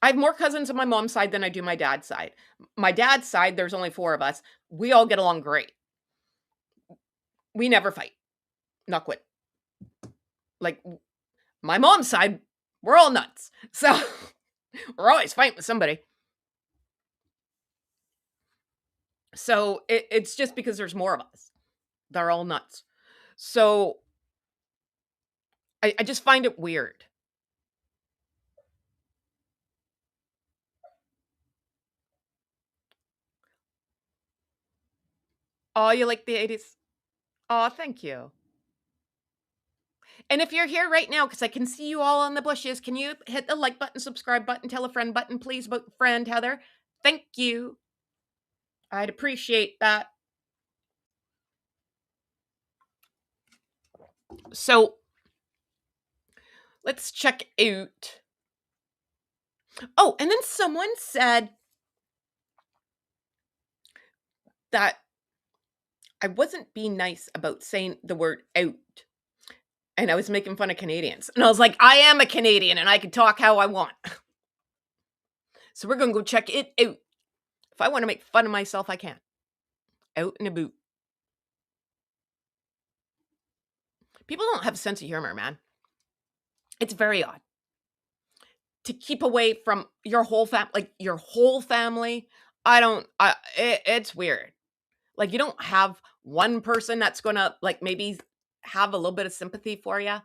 I have more cousins on my mom's side than I do my dad's side. My dad's side, there's only four of us. We all get along great. We never fight. Not quit. Like, my mom's side, we're all nuts. So we're always fighting with somebody. So it's just because there's more of us. They're all nuts. So I just find it weird. Oh, you like the 80s? Oh, thank you. And if you're here right now, because I can see you all on the bushes, can you hit the like button, subscribe button, tell a friend button, please, about friend Heather? Thank you. I'd appreciate that. So let's check out. Oh, and then someone said that I wasn't being nice about saying the word out. And I was making fun of Canadians. And I was like, I am a Canadian and I can talk how I want. So we're going to go check it out. If I want to make fun of myself, I can. Out and about. People don't have a sense of humor, man. It's very odd. To keep away from your whole family, like your whole family, it's weird. Like you don't have one person that's going to like maybe have a little bit of sympathy for you at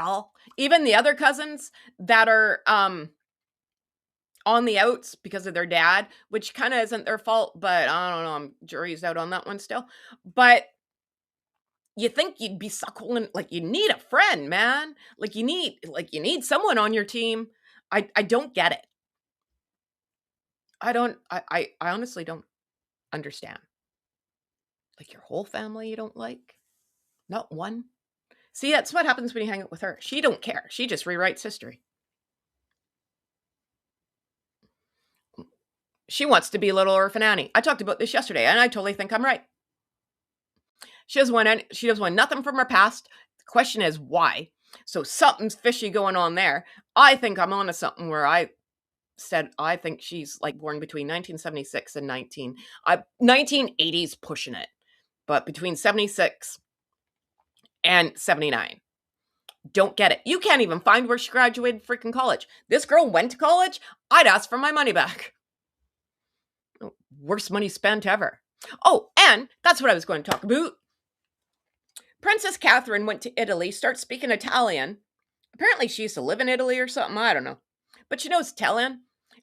all. Even the other cousins that are on the outs because of their dad, which kind of isn't their fault, but I don't know, I'm jury's out on that one still. But you think you'd be suckling like you need a friend, man. Like you need someone on your team. I don't get it. I honestly don't understand. Like your whole family you don't like? Not one? See, that's what happens when you hang out with her. She don't care. She just rewrites history. She wants to be Little Orphan Annie. I talked about this yesterday, and I totally think I'm right. She doesn't want nothing from her past. The question is why. So something's fishy going on there. I think I'm onto something where I said I think she's like born between 1976 and 1980s pushing it, but between 76 and 79. Don't get it. You can't even find where she graduated freaking college. This girl went to college. I'd ask for my money back. Worst money spent ever. Oh, and that's what I was going to talk about. Princess Catherine went to Italy, starts speaking Italian. Apparently she used to live in Italy or something. I don't know. But she knows Italian.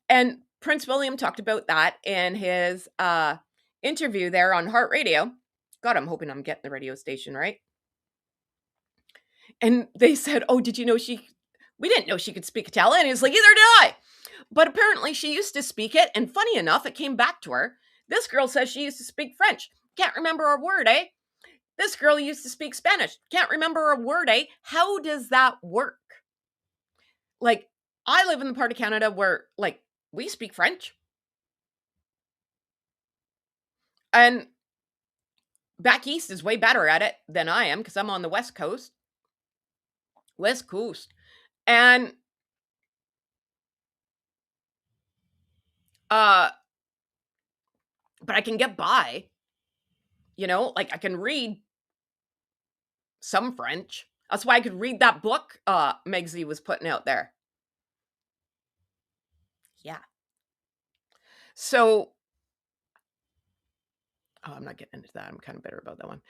And Prince William talked about that in his interview there on Heart Radio. God, I'm hoping I'm getting the radio station right. And they said, oh, did you know we didn't know she could speak Italian. He was like, either did I. But apparently she used to speak it. And funny enough, it came back to her. This girl says she used to speak French. Can't remember a word, eh? This girl used to speak Spanish. Can't remember a word, eh? How does that work? Like, I live in the part of Canada where, like, we speak French. And back east is way better at it than I am because I'm on the West Coast. West Coast. And uh but I can get by, like I can read some French. That's why I could read that book Megsy was putting out there. Yeah. So I'm not getting into that. I'm kind of bitter about that one.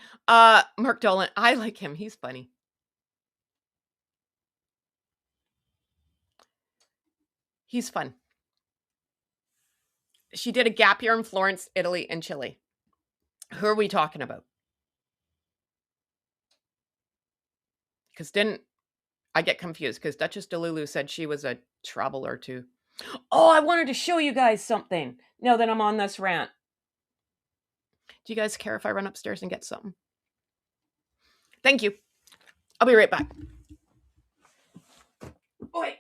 Mark Dolan, I like him. He's funny. He's fun. She did a gap year in Florence, Italy, and Chile. Who are we talking about? Because didn't I get confused? Because Duchess Delulu said she was a traveler too. Oh, I wanted to show you guys something now that I'm on this rant. Do you guys care if I run upstairs and get something? Thank you. I'll be right back. Oi.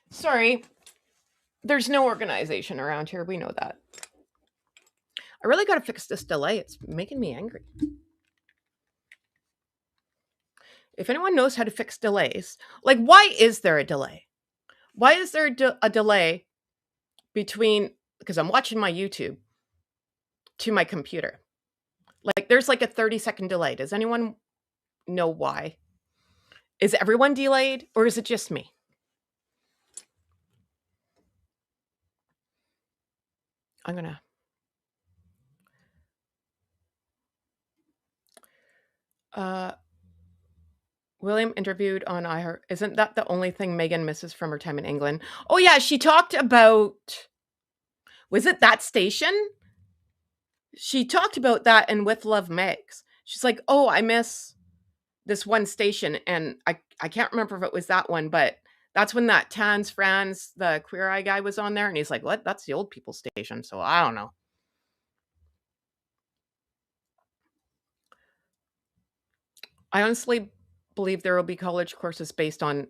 Sorry. There's no organization around here. We know that. I really got to fix this delay. It's making me angry. If anyone knows how to fix delays, like why is there a delay? Why is there a delay between, because I'm watching my YouTube to my computer? Like there's like a 30-second delay. Does anyone know why? Is everyone delayed or is it just me? I'm gonna. William interviewed on iHeart. Isn't that the only thing Meghan misses from her time in England? Oh yeah, she talked about. Was it that station? She talked about that in With Love Megs. She's like, oh, I miss this one station, and I can't remember if it was that one, but that's when that Tans Franz, the Queer Eye guy, was on there, and he's like, what? That's the old people station. So I don't know. I honestly believe there will be college courses based on.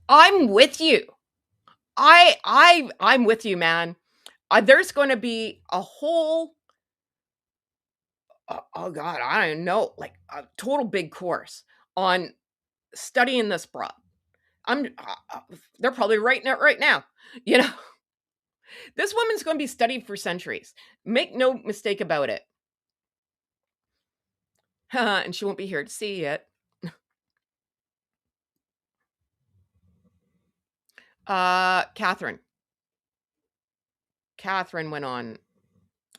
I'm with you. I'm with you, man. There's going to be a whole. Oh God, I don't know, like a total big course on studying this broad. They're probably writing it right now. You know, this woman's going to be studied for centuries. Make no mistake about it. And she won't be here to see it. Catherine. Catherine went on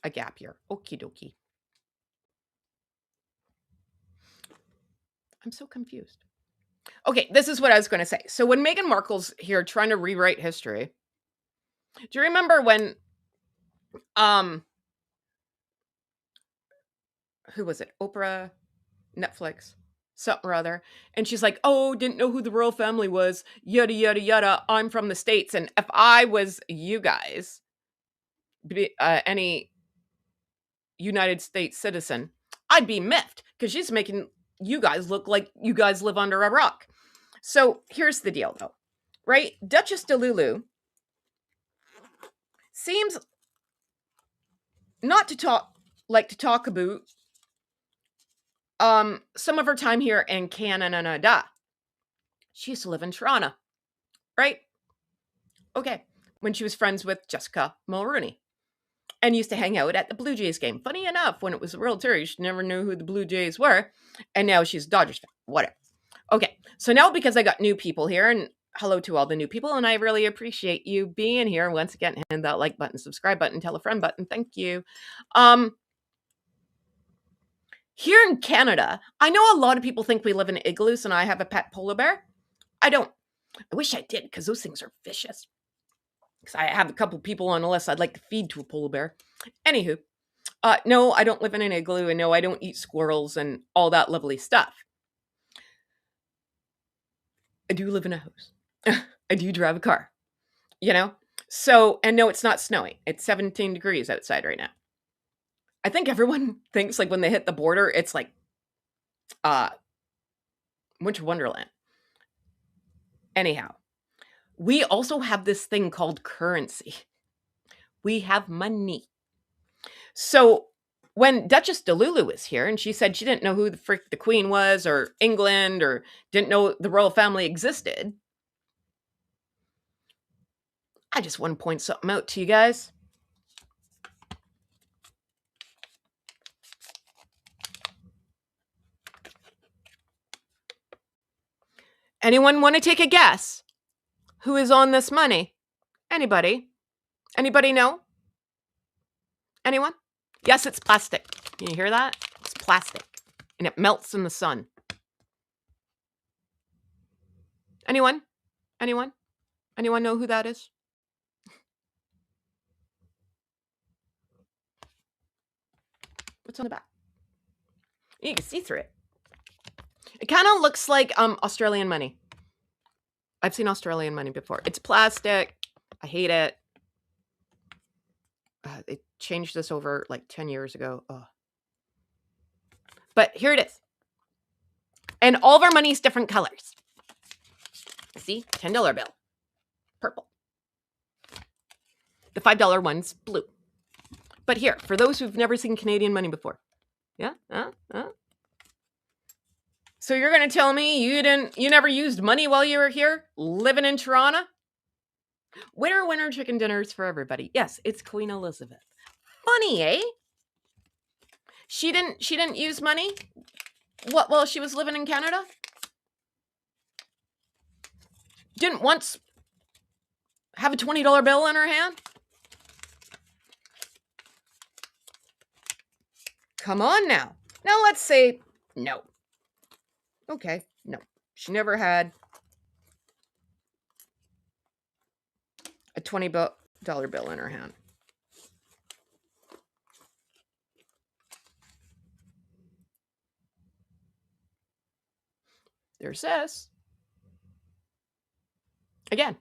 a gap year. Okie dokie. I'm so confused. Okay, this is what I was going to say. So when Meghan Markle's here trying to rewrite history, do you remember when who was it? Oprah, Netflix, something or other. And she's like, oh, didn't know who the royal family was. Yada, yada, yada. I'm from the States. And if I was you guys, any United States citizen, I'd be miffed because she's making you guys look like you guys live under a rock. So here's the deal, though, right? Duchess Delulu seems not to talk about some of her time here in Canada. She used to live in Toronto, right? Okay. When she was friends with Jessica Mulroney and used to hang out at the Blue Jays game. Funny enough, when it was the World Series, she never knew who the Blue Jays were. And now she's a Dodgers fan. Whatever. Okay. So now because I got new people here, and hello to all the new people, and I really appreciate you being here. Once again, hit that like button, subscribe button, tell a friend button. Thank you. Here in Canada, I know a lot of people think we live in igloos and I have a pet polar bear. I don't. I wish I did because those things are vicious. because I have a couple people on the list I'd like to feed to a polar bear. Anywho, no, I don't live in an igloo, and no, I don't eat squirrels and all that lovely stuff. I do live in a house. I do drive a car, you know? So, and no, it's not snowing. It's 17 degrees outside right now. I think everyone thinks like when they hit the border, it's like uh Winter Wonderland. Anyhow, we also have this thing called currency. We have money. So when Duchess DeLulu was here and she said she didn't know who the frick the Queen was or England or didn't know the royal family existed, I just want to point something out to you guys. Anyone want to take a guess? Who is on this money? Anybody? Anybody know? Anyone? Yes, it's plastic. Can you hear that? It's plastic. And it melts in the sun. Anyone? Anyone? Anyone know who that is? What's on the back? You can see through it. It kind of looks like Australian money. I've seen Australian money before. It's plastic. I hate it. They changed this over like 10 years ago. Oh. But here it is. And all of our money is different colors. See? $10 bill. Purple. The $5 one's blue. But here, for those who've never seen Canadian money before. Yeah? So you're going to tell me you never used money while you were here living in Toronto? Winner chicken dinners for everybody. Yes, it's Queen Elizabeth. Funny, eh? She didn't use money while she was living in Canada? Didn't once have a $20 bill in her hand? Come on now. Now let's say no. Okay, no. She never had a $20 bill in her hand. There's this. Again.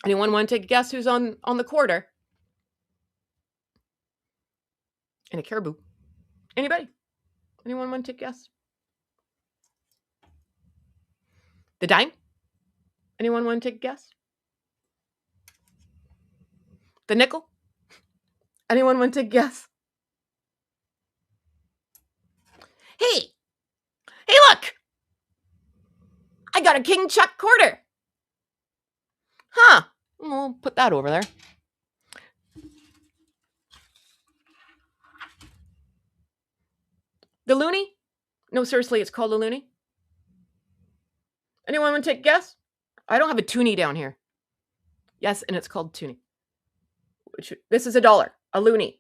Anyone want to take a guess who's on the quarter? And a caribou. Anybody? Anyone want to take a guess? The dime? Anyone want to take a guess? The nickel? Anyone want to take a guess? Hey, look! I got a King Chuck quarter. Huh. We'll put that over there. The loonie? No, seriously, it's called a loonie. Anyone want to take a guess? I don't have a toonie down here. Yes, and it's called toonie. This is $1. A loonie.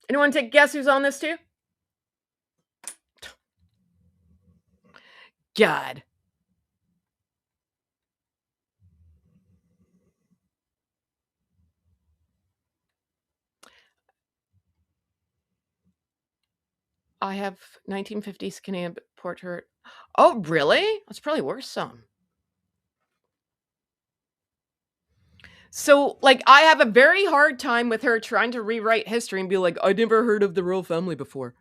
Anyone take a guess who's on this too? God. I have 1950s Canadian portrait. Oh, really? That's probably worth some. So, like, I have a very hard time with her trying to rewrite history and be like, I never heard of the royal family before.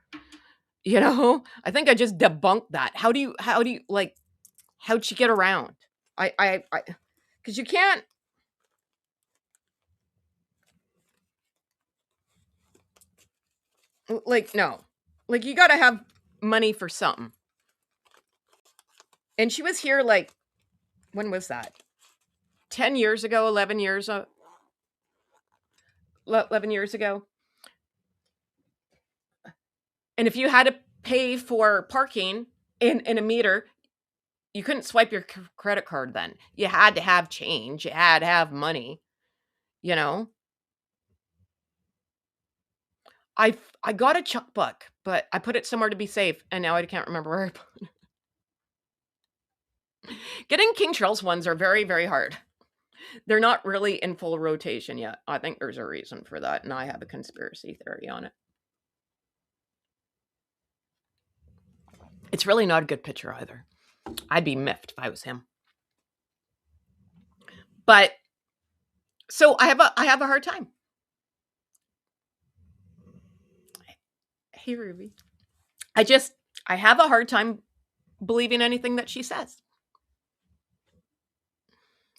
You know? I think I just debunked that. How do you like, how'd she get around? Because you can't. Like, no. Like, you gotta have money for something. And she was here, like, when was that? 10 years ago, 11 years ago. 11 years ago. And if you had to pay for parking in a meter, you couldn't swipe your credit card then. You had to have change. You had to have money, you know? I got a checkbook, but I put it somewhere to be safe, and now I can't remember where I put it. Getting King Charles ones are very, very hard. They're not really in full rotation yet. I think there's a reason for that, and I have a conspiracy theory on it. It's really not a good picture either. I'd be miffed if I was him. But so I have a hard time. Hey Ruby. I have a hard time believing anything that she says.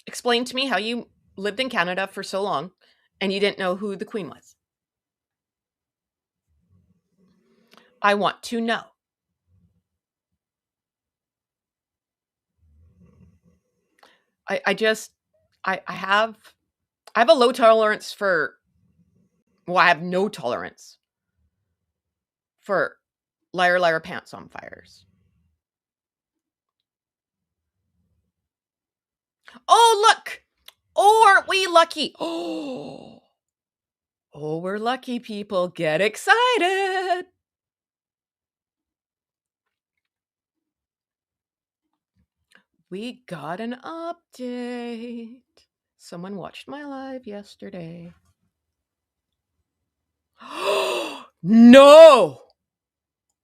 Explain to me how you lived in Canada for so long and you didn't know who the Queen was. I want to know. I just I have a low tolerance for I have no tolerance for liar liar pants on fires. Oh, look. Oh, aren't we lucky? Oh, we're lucky people. Get excited. We got an update. Someone watched my live yesterday. No.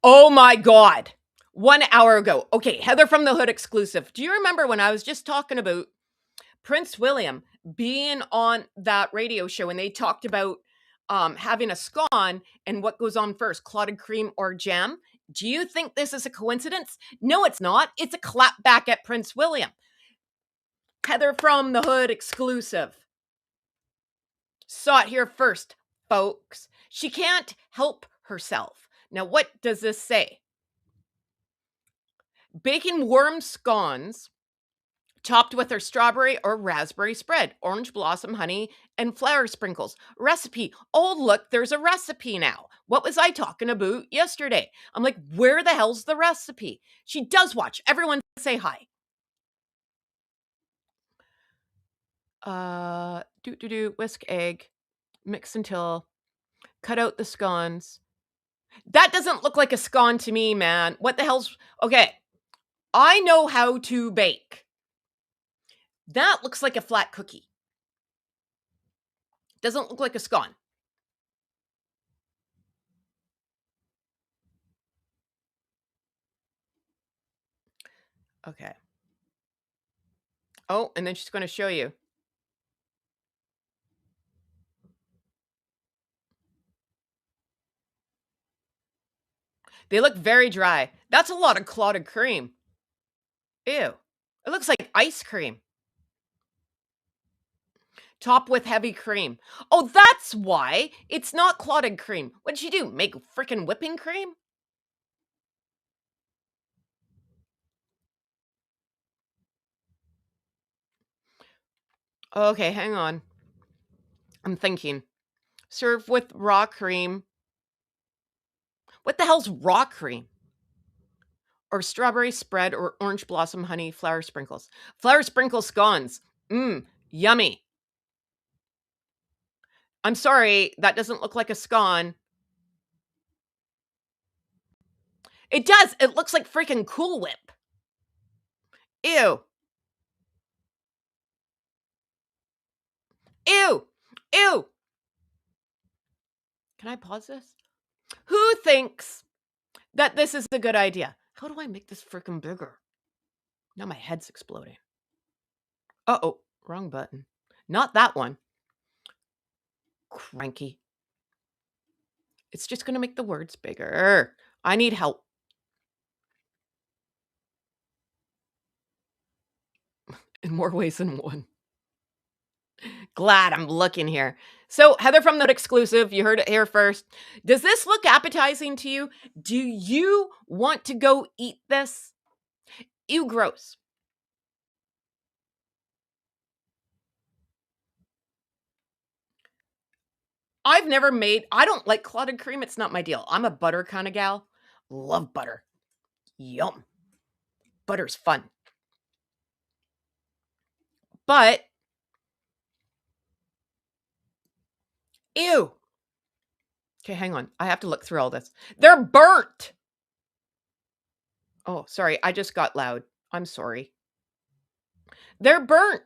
Oh my God. 1 hour ago. Okay, Heather from the Hood exclusive. Do you remember when I was just talking about Prince William being on that radio show and they talked about having a scone and what goes on first, clotted cream or jam? Do you think this is a coincidence? No, it's not. It's a clap back at Prince William. Heather from the Hood exclusive. Saw it here first, folks. She can't help herself. Now, what does this say? Bacon worm scones topped with her strawberry or raspberry spread, orange blossom honey, and flour sprinkles. Recipe. Oh, look, there's a recipe now. What was I talking about yesterday? I'm like, where the hell's the recipe? She does watch. Everyone say hi. Whisk egg, mix until, cut out the scones. That doesn't look like a scone to me, man. What the hell's, okay. I know how to bake. That looks like a flat cookie. Doesn't look like a scone. Okay. Oh, and then she's going to show you. They look very dry. That's a lot of clotted cream. Ew. It looks like ice cream. Top with heavy cream. Oh, that's why it's not clotted cream. What did she do? Make freaking whipping cream? Okay, hang on. I'm thinking. Serve with raw cream. What the hell's raw cream? Or strawberry spread or orange blossom honey flour sprinkles. Flour sprinkle scones. Mmm, yummy. I'm sorry, that doesn't look like a scone. It does. It looks like freaking Cool Whip. Ew. Ew. Ew. Can I pause this? Who thinks that this is a good idea? How do I make this freaking bigger? Now my head's exploding. Uh-oh, wrong button. Not that one. Cranky. It's just going to make the words bigger. I need help. In more ways than one. Glad I'm looking here. So, Heather from the exclusive, you heard it here first. Does this look appetizing to you? Do you want to go eat this? Ew, gross. I don't like clotted cream. It's not my deal. I'm a butter kind of gal. Love butter. Yum. Butter's fun. But, ew. Okay, hang on. I have to look through all this. They're burnt. Oh, sorry. I just got loud. I'm sorry. They're burnt.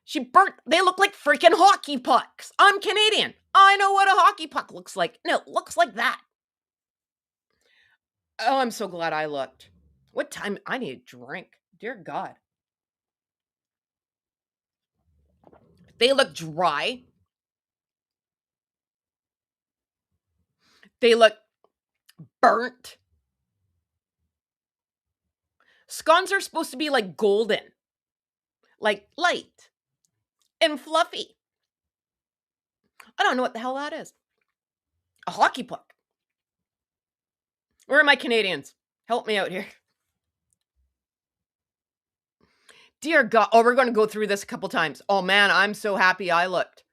She burnt. They look like freaking hockey pucks. I'm Canadian. I know what a hockey puck looks like. No, it looks like that. Oh, I'm so glad I looked. What time? I need a drink. Dear God. They look dry. They look burnt. Scones are supposed to be like golden, like light and fluffy. I don't know what the hell that is. A hockey puck. Where are my Canadians? Help me out here. Dear God. Oh, we're going to go through this a couple times. Oh man, I'm so happy I looked.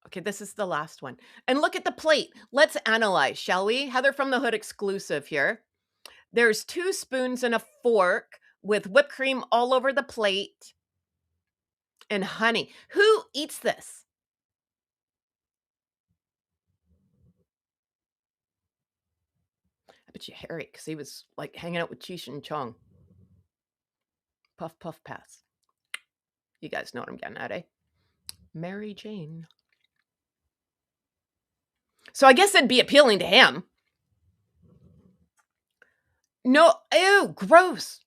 Okay, this is the last one. And look at the plate. Let's analyze, shall we? Heather from the Hood exclusive here. There's 2 spoons and a fork with whipped cream all over the plate and honey. Who eats this? I bet you Harry, because he was like hanging out with Cheech and Chong. Puff, puff, pass. You guys know what I'm getting at, eh? Mary Jane. So I guess it'd be appealing to him. No, ew, gross.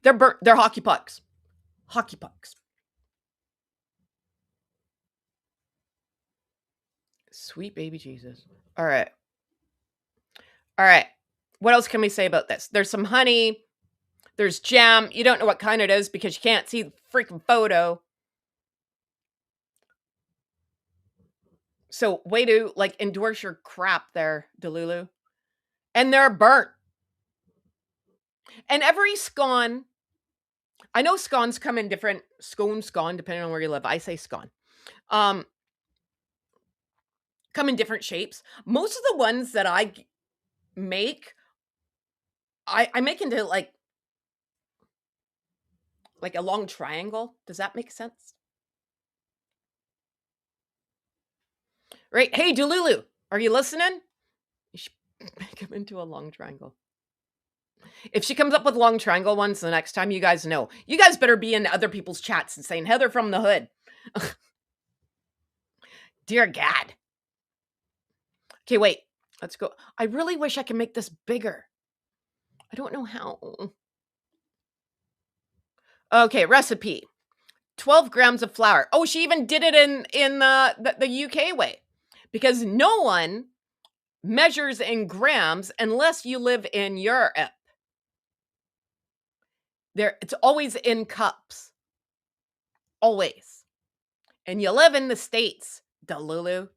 They're burnt. They're hockey pucks. Hockey pucks. Sweet baby Jesus. All right. All right. What else can we say about this? There's some honey. There's jam. You don't know what kind it is because you can't see the freaking photo. So way to like endorse your crap there, Delulu. And they're burnt. And every scone, I know scones come in different scone, depending on where you live. I say scone. Come in different shapes. Most of the ones that I make, I make into like a long triangle. Does that make sense? Right? Hey, Delulu, are you listening? You should make them into a long triangle. If she comes up with long triangle ones the next time, you guys know. You guys better be in other people's chats and saying, Heather from the Hood. Dear God. Okay, wait. Let's go. I really wish I could make this bigger. I don't know how. Okay, recipe. 12 grams of flour. Oh, she even did it in the UK way. Because no one measures in grams unless you live in Europe. It's always in cups. Always. And you live in the States, Delulu.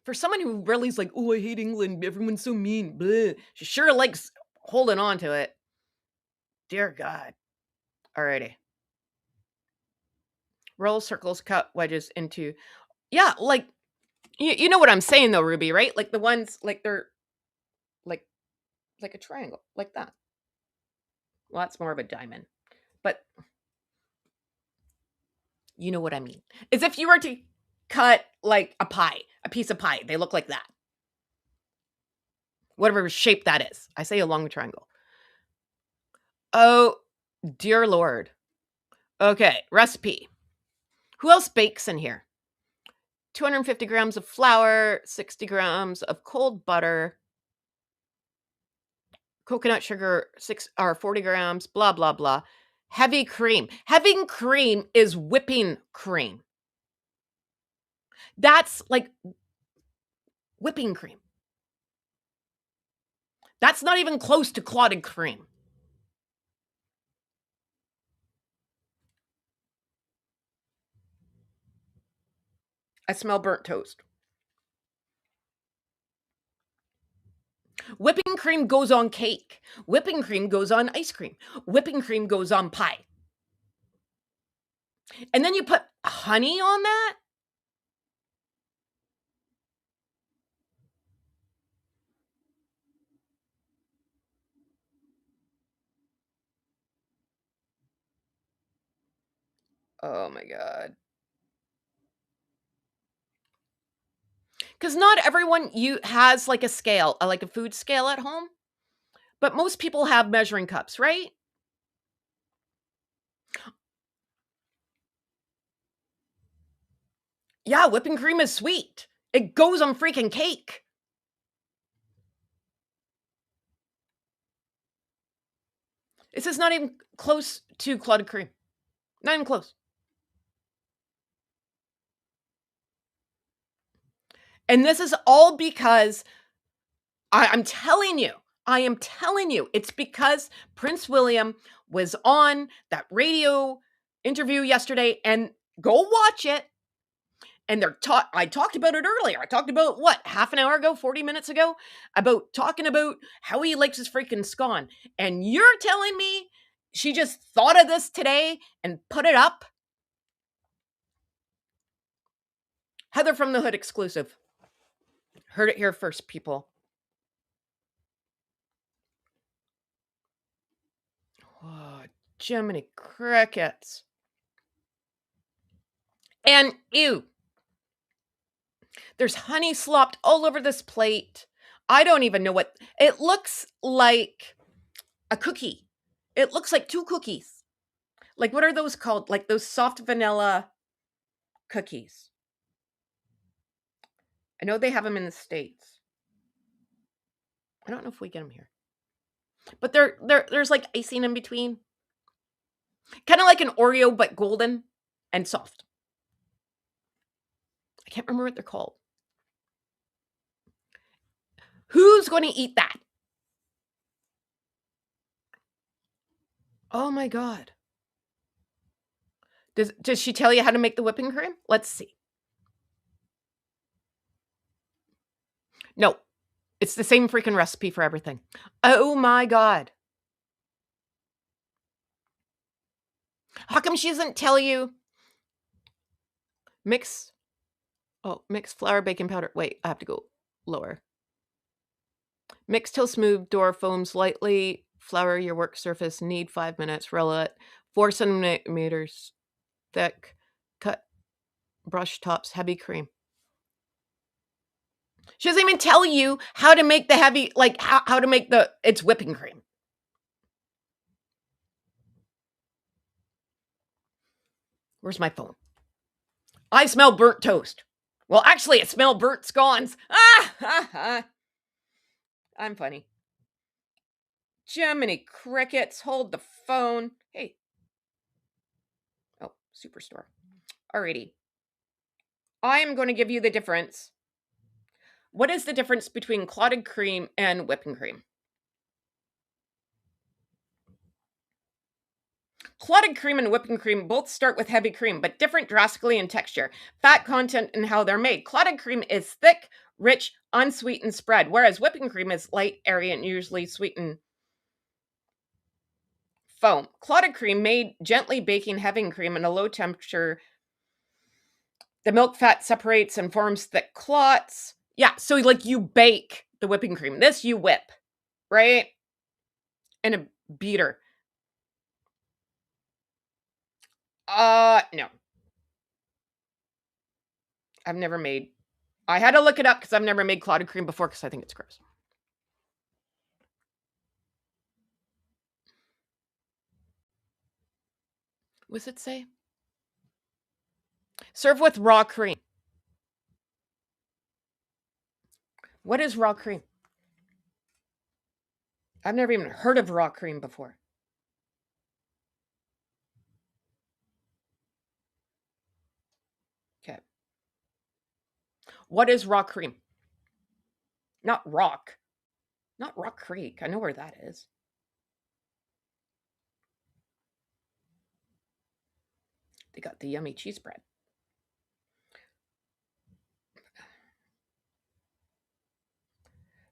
For someone who really is like, oh, I hate England. Everyone's so mean. Bleh. She sure likes holding on to it. Dear God. Alrighty. Roll circles, cut wedges into. Yeah, like, you know what I'm saying though, Ruby, right? Like the ones, like they're like a triangle, like that. Well, that's more of a diamond. But you know what I mean. As if you were to cut like a pie, a piece of pie. They look like that. Whatever shape that is. I say a long triangle. Oh, dear Lord. Okay, recipe. Who else bakes in here? 250 grams of flour, 60 grams of cold butter, coconut sugar, 40 grams, blah, blah, blah. Heavy cream. Heavy cream is whipping cream. That's like whipping cream. That's not even close to clotted cream. I smell burnt toast. Whipping cream goes on cake. Whipping cream goes on ice cream. Whipping cream goes on pie. And then you put honey on that? Oh my God. Because not everyone has like a scale, like a food scale at home. But most people have measuring cups, right? Yeah, whipping cream is sweet. It goes on freaking cake. This is not even close to clotted cream. Not even close. And this is all because I'm telling you, it's because Prince William was on that radio interview yesterday, and go watch it. And I talked about it earlier. I talked about what, half an hour ago, 40 minutes ago, about talking about how he likes his freaking scone. And you're telling me she just thought of this today and put it up? Heather from the Hood exclusive. Heard it here first, people. Oh, Jiminy crickets. And ew. There's honey slopped all over this plate. I don't even know what it looks like. A cookie. It looks like two cookies. Like, what are those called? Like those soft vanilla cookies. I know they have them in the States. I don't know if we get them here. But there's like icing in between. Kind of like an Oreo, but golden and soft. I can't remember what they're called. Who's going to eat that? Oh my God. Does she tell you how to make the whipping cream? Let's see. No, it's the same freaking recipe for everything. Oh my God. How come she doesn't tell you? Mix flour, baking powder. Wait, I have to go lower. Mix till smooth, dough foams lightly. Flour your work surface. Knead 5 minutes. Roll it 4 centimeters thick. Cut brush tops. Heavy cream. She doesn't even tell you how to make the heavy, like how to make it's whipping cream. Where's my phone? I smell burnt toast. Well, actually, I smell burnt scones. I'm funny. Jiminy crickets, hold the phone. Hey. Oh, Superstore. Alrighty. I am going to give you the difference. What is the difference between clotted cream and whipping cream? Clotted cream and whipping cream both start with heavy cream, but different drastically in texture, fat content, and how they're made. Clotted cream is thick, rich, unsweetened spread, whereas whipping cream is light, airy, and usually sweetened foam. Clotted cream made gently baking heavy cream in a low temperature. The milk fat separates and forms thick clots. Yeah, so like you bake the whipping cream. This you whip, right? In a beater. No. I've never made. I had to look it up because I've never made clotted cream before because I think it's gross. What's it say? Serve with raw cream. What is raw cream? I've never even heard of raw cream before. Okay. What is raw cream? Not rock. Not Rock Creek. I know where that is. They got the yummy cheese bread.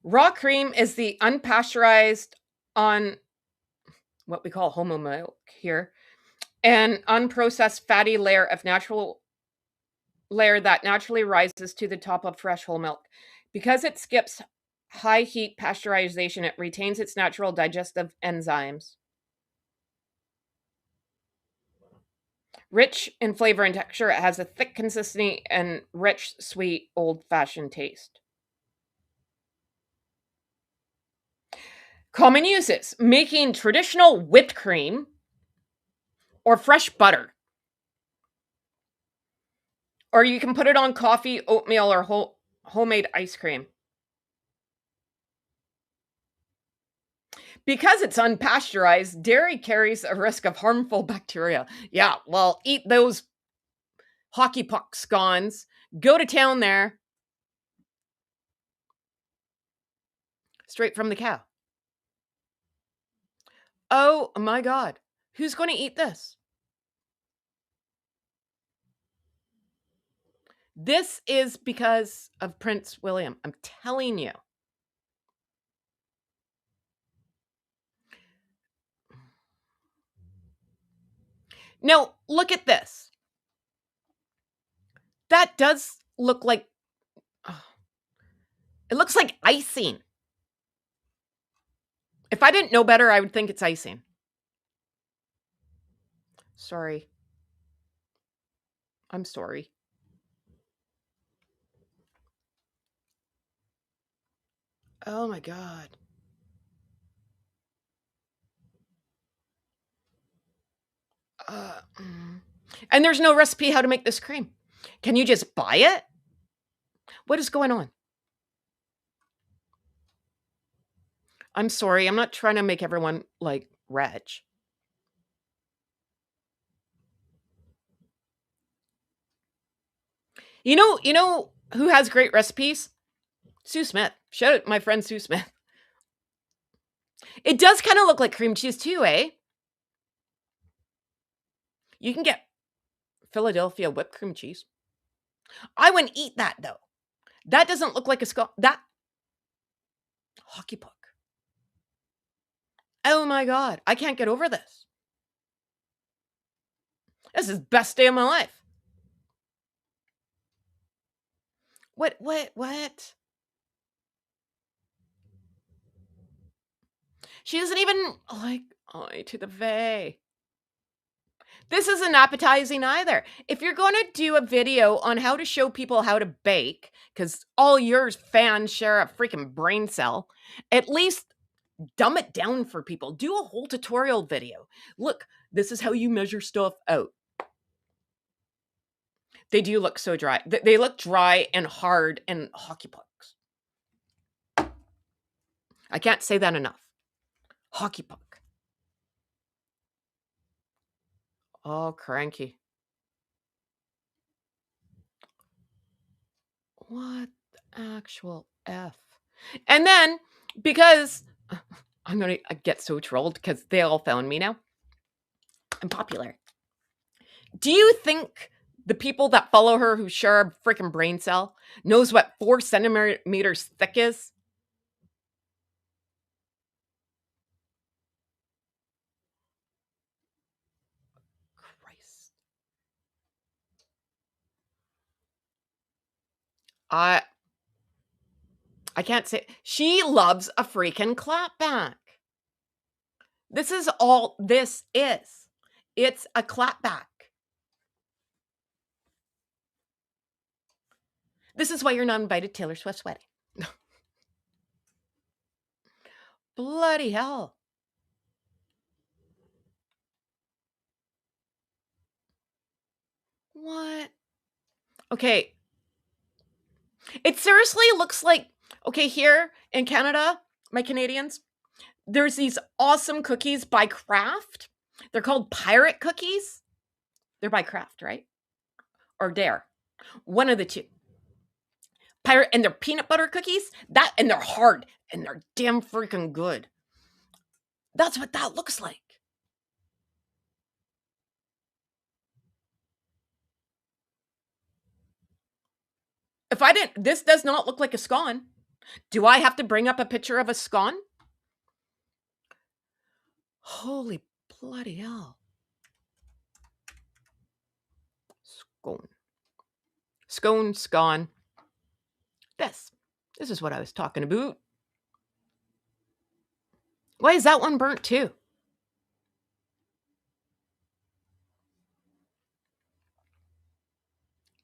Raw cream is the unpasteurized on what we call homo milk here, an unprocessed fatty layer that naturally rises to the top of fresh whole milk. Because it skips high heat pasteurization, it retains its natural digestive enzymes. Rich in flavor and texture, it has a thick consistency and rich, sweet, old-fashioned taste. Common uses: making traditional whipped cream or fresh butter. Or you can put it on coffee, oatmeal, or homemade ice cream. Because it's unpasteurized, dairy carries a risk of harmful bacteria. Yeah, well, eat those hockey puck scones. Go to town there. Straight from the cow. Oh my God. Who's going to eat this? This is because of Prince William. I'm telling you. Now, look at this. That does look like, oh, it looks like icing. If I didn't know better, I would think it's icing. Sorry. I'm sorry. Oh my God. And there's no recipe how to make this cream. Can you just buy it? What is going on? I'm sorry. I'm not trying to make everyone like wretch. You know who has great recipes? Sue Smith. Shout out my friend Sue Smith. It does kind of look like cream cheese too, eh? You can get Philadelphia whipped cream cheese. I wouldn't eat that though. That doesn't look like a scone. That hockey puck. Oh my God. I can't get over this. This is the best day of my life. What? She doesn't even like eye to the vey. This isn't appetizing either. If you're going to do a video on how to show people how to bake, because all your fans share a freaking brain cell, at least dumb it down for people. Do a whole tutorial video. Look, this is how you measure stuff out. They do look so dry. They look dry and hard and hockey pucks. I can't say that enough. Hockey puck. Oh, cranky. What the actual F? And then, because I'm going to get so trolled because they all found me now. I'm popular. Do you think the people that follow her who share a freaking brain cell knows what 4 centimeters thick is? Christ. I can't say. She loves a freaking clapback. This is all this is. It's a clapback. This is why you're not invited to Taylor Swift's wedding. Bloody hell. What? Okay. It seriously looks like, okay, here in Canada, my Canadians, there's these awesome cookies by Kraft. They're called pirate cookies. They're by Kraft, right? Or Dare. One of the two. Pirate, and they're peanut butter cookies. That, and they're hard, and they're damn freaking good. That's what that looks like. If I didn't, this does not look like a scone. Do I have to bring up a picture of a scone? Holy bloody hell. Scone. Scone, scone. This is what I was talking about. Why is that one burnt too?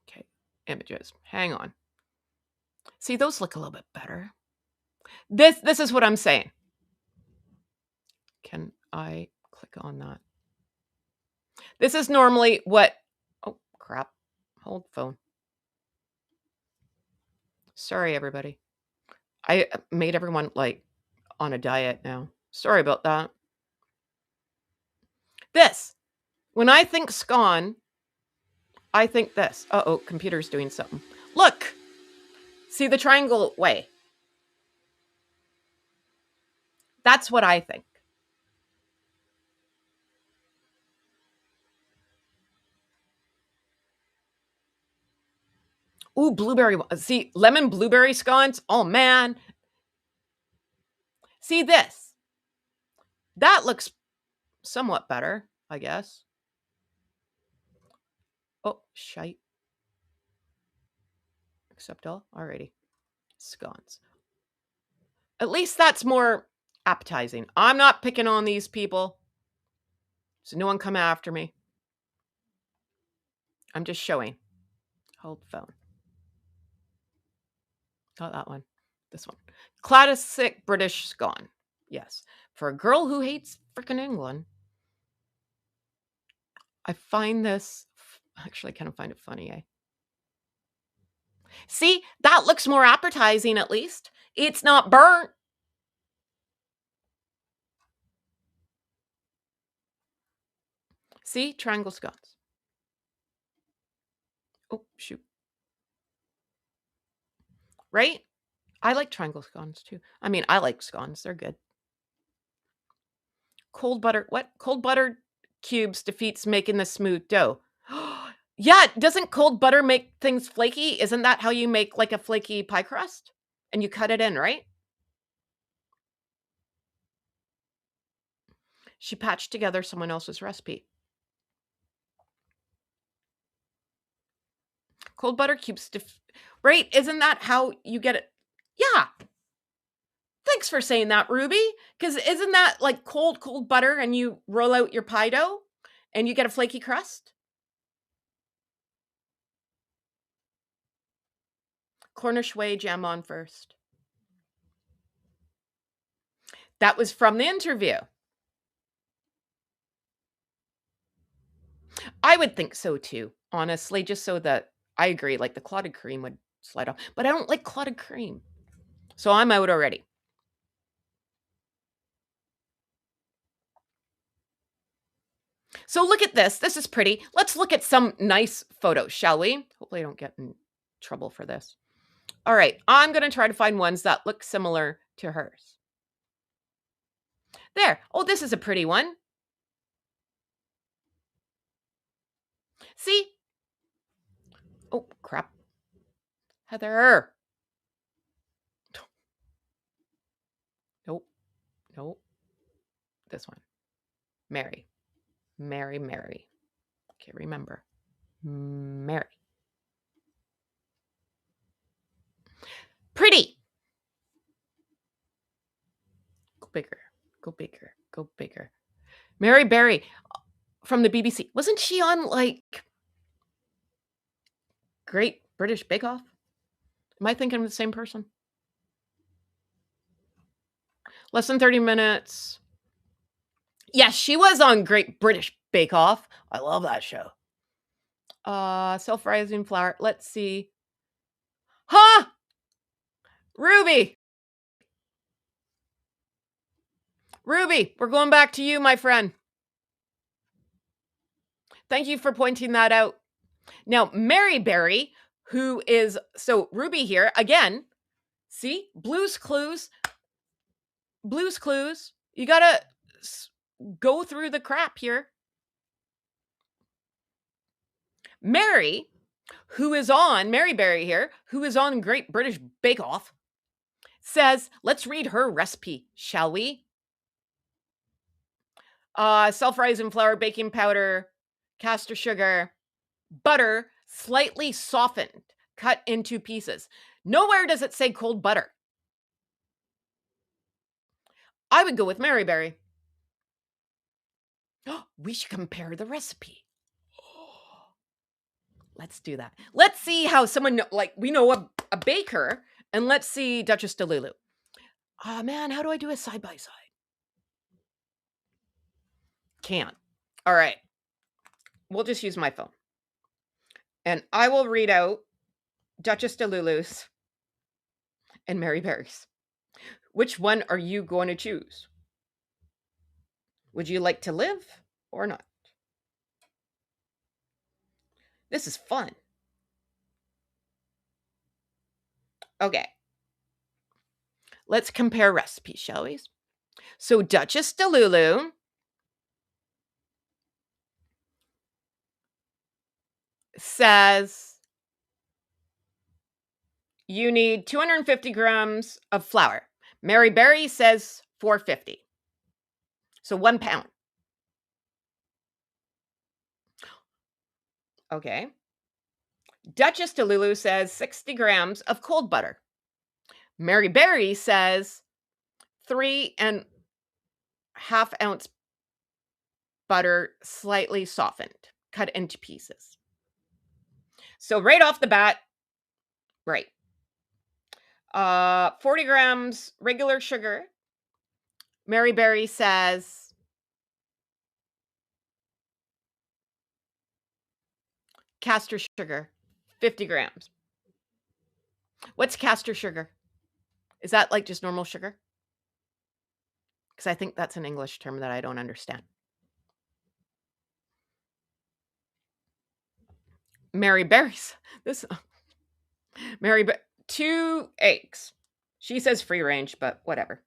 Okay, images. Hang on. See, those look a little bit better. This is what I'm saying. Can I click on that? This is normally what... Oh, crap. Hold phone. Sorry, everybody. I made everyone, like, on a diet now. Sorry about that. This. When I think scone, I think this. Uh-oh, computer's doing something. Look! See the triangle way. That's what I think. Ooh, blueberry. See, lemon blueberry scones. Oh, man. See this. That looks somewhat better, I guess. Oh, shite. Accept all. Alrighty. Scones. At least that's more appetizing. I'm not picking on these people, so no one come after me. I'm just showing. Hold phone. Not that one. This one. Classic British scone. Yes. For a girl who hates frickin' England. I find this... Actually, I kind of find it funny, eh? See? That looks more appetizing, at least. It's not burnt. See? Triangle scones. Oh, shoot. Right? I like triangle scones, too. I mean, I like scones. They're good. Cold butter. What? Cold butter cubes defeats making the smooth dough. Yeah, doesn't cold butter make things flaky? Isn't that how you make, like, a flaky pie crust? And you cut it in, right? She patched together someone else's recipe. Cold butter cubes, right? Isn't that how you get it? Yeah. Thanks for saying that, Ruby. Because isn't that like cold butter and you roll out your pie dough and you get a flaky crust? Cornish way, jam on first. That was from the interview. I would think so too, honestly, just so that I agree, like the clotted cream would slide off. But I don't like clotted cream. So I'm out already. So look at this. This is pretty. Let's look at some nice photos, shall we? Hopefully I don't get in trouble for this. All right. I'm going to try to find ones that look similar to hers. There. Oh, this is a pretty one. See? Oh, crap. Heather. Nope. Nope. This one. Mary. Mary. Can't remember. Mary. Pretty. Go bigger. Go bigger. Go bigger. Mary Berry from the BBC. Wasn't she on, like, Great British Bake Off? Am I thinking of the same person? Less than 30 minutes. Yes, she was on Great British Bake Off. I love that show. Self-rising flour. Let's see. Huh? Ruby, we're going back to you, my friend. Thank you for pointing that out. Now, Mary Berry, who is... So, Ruby here, again, see? Blue's Clues. Blue's Clues. You gotta go through the crap here. Mary Berry here, who is on Great British Bake Off, says, let's read her recipe, shall we? Self-rising flour, baking powder, castor sugar, butter, slightly softened, cut into pieces. Nowhere does it say cold butter. I would go with Mary Berry. We should compare the recipe. Let's do that. Let's see how someone, like, we know a baker, and let's see Duchess Delulu. Man, how do I do a side-by-side? Can't. All right. We'll just use my phone. And I will read out Duchess de Lulu's and Mary Berry's. Which one are you going to choose? Would you like to live or not? This is fun. Okay. Let's compare recipes, shall we? So Duchess de Lulu says you need 250 grams of flour. Mary Berry says 450. So 1 pound. Okay. Duchess de Lulu says 60 grams of cold butter. Mary Berry says 3.5 ounce butter, slightly softened, cut into pieces. So right off the bat, right. 40 grams regular sugar. Mary Berry says castor sugar, 50 grams. What's castor sugar? Is that like just normal sugar? Because I think that's an English term that I don't understand. Mary Berry's this Mary 2 eggs. She says free range, but whatever.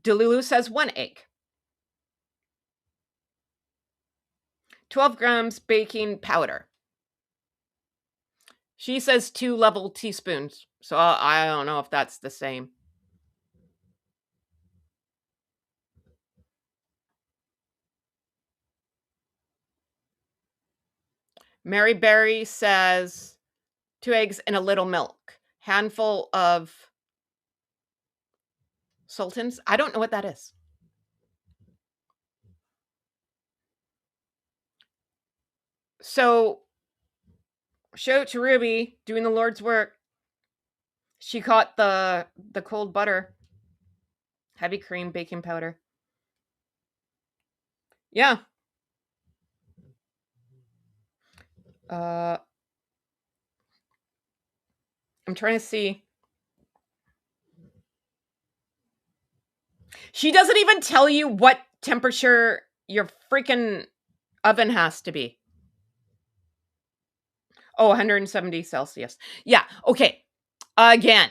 Delulu says 1 egg. 12 grams baking powder. She says 2 level teaspoons. So I don't know if that's the same. Mary Berry says 2 eggs and a little milk. Handful of sultans. I don't know what that is. So shout out to Ruby doing the Lord's work. She caught the cold butter, heavy cream, baking powder. Yeah. I'm trying to see. She doesn't even tell you what temperature your freaking oven has to be. Oh, 170 Celsius. Yeah. Okay. Again,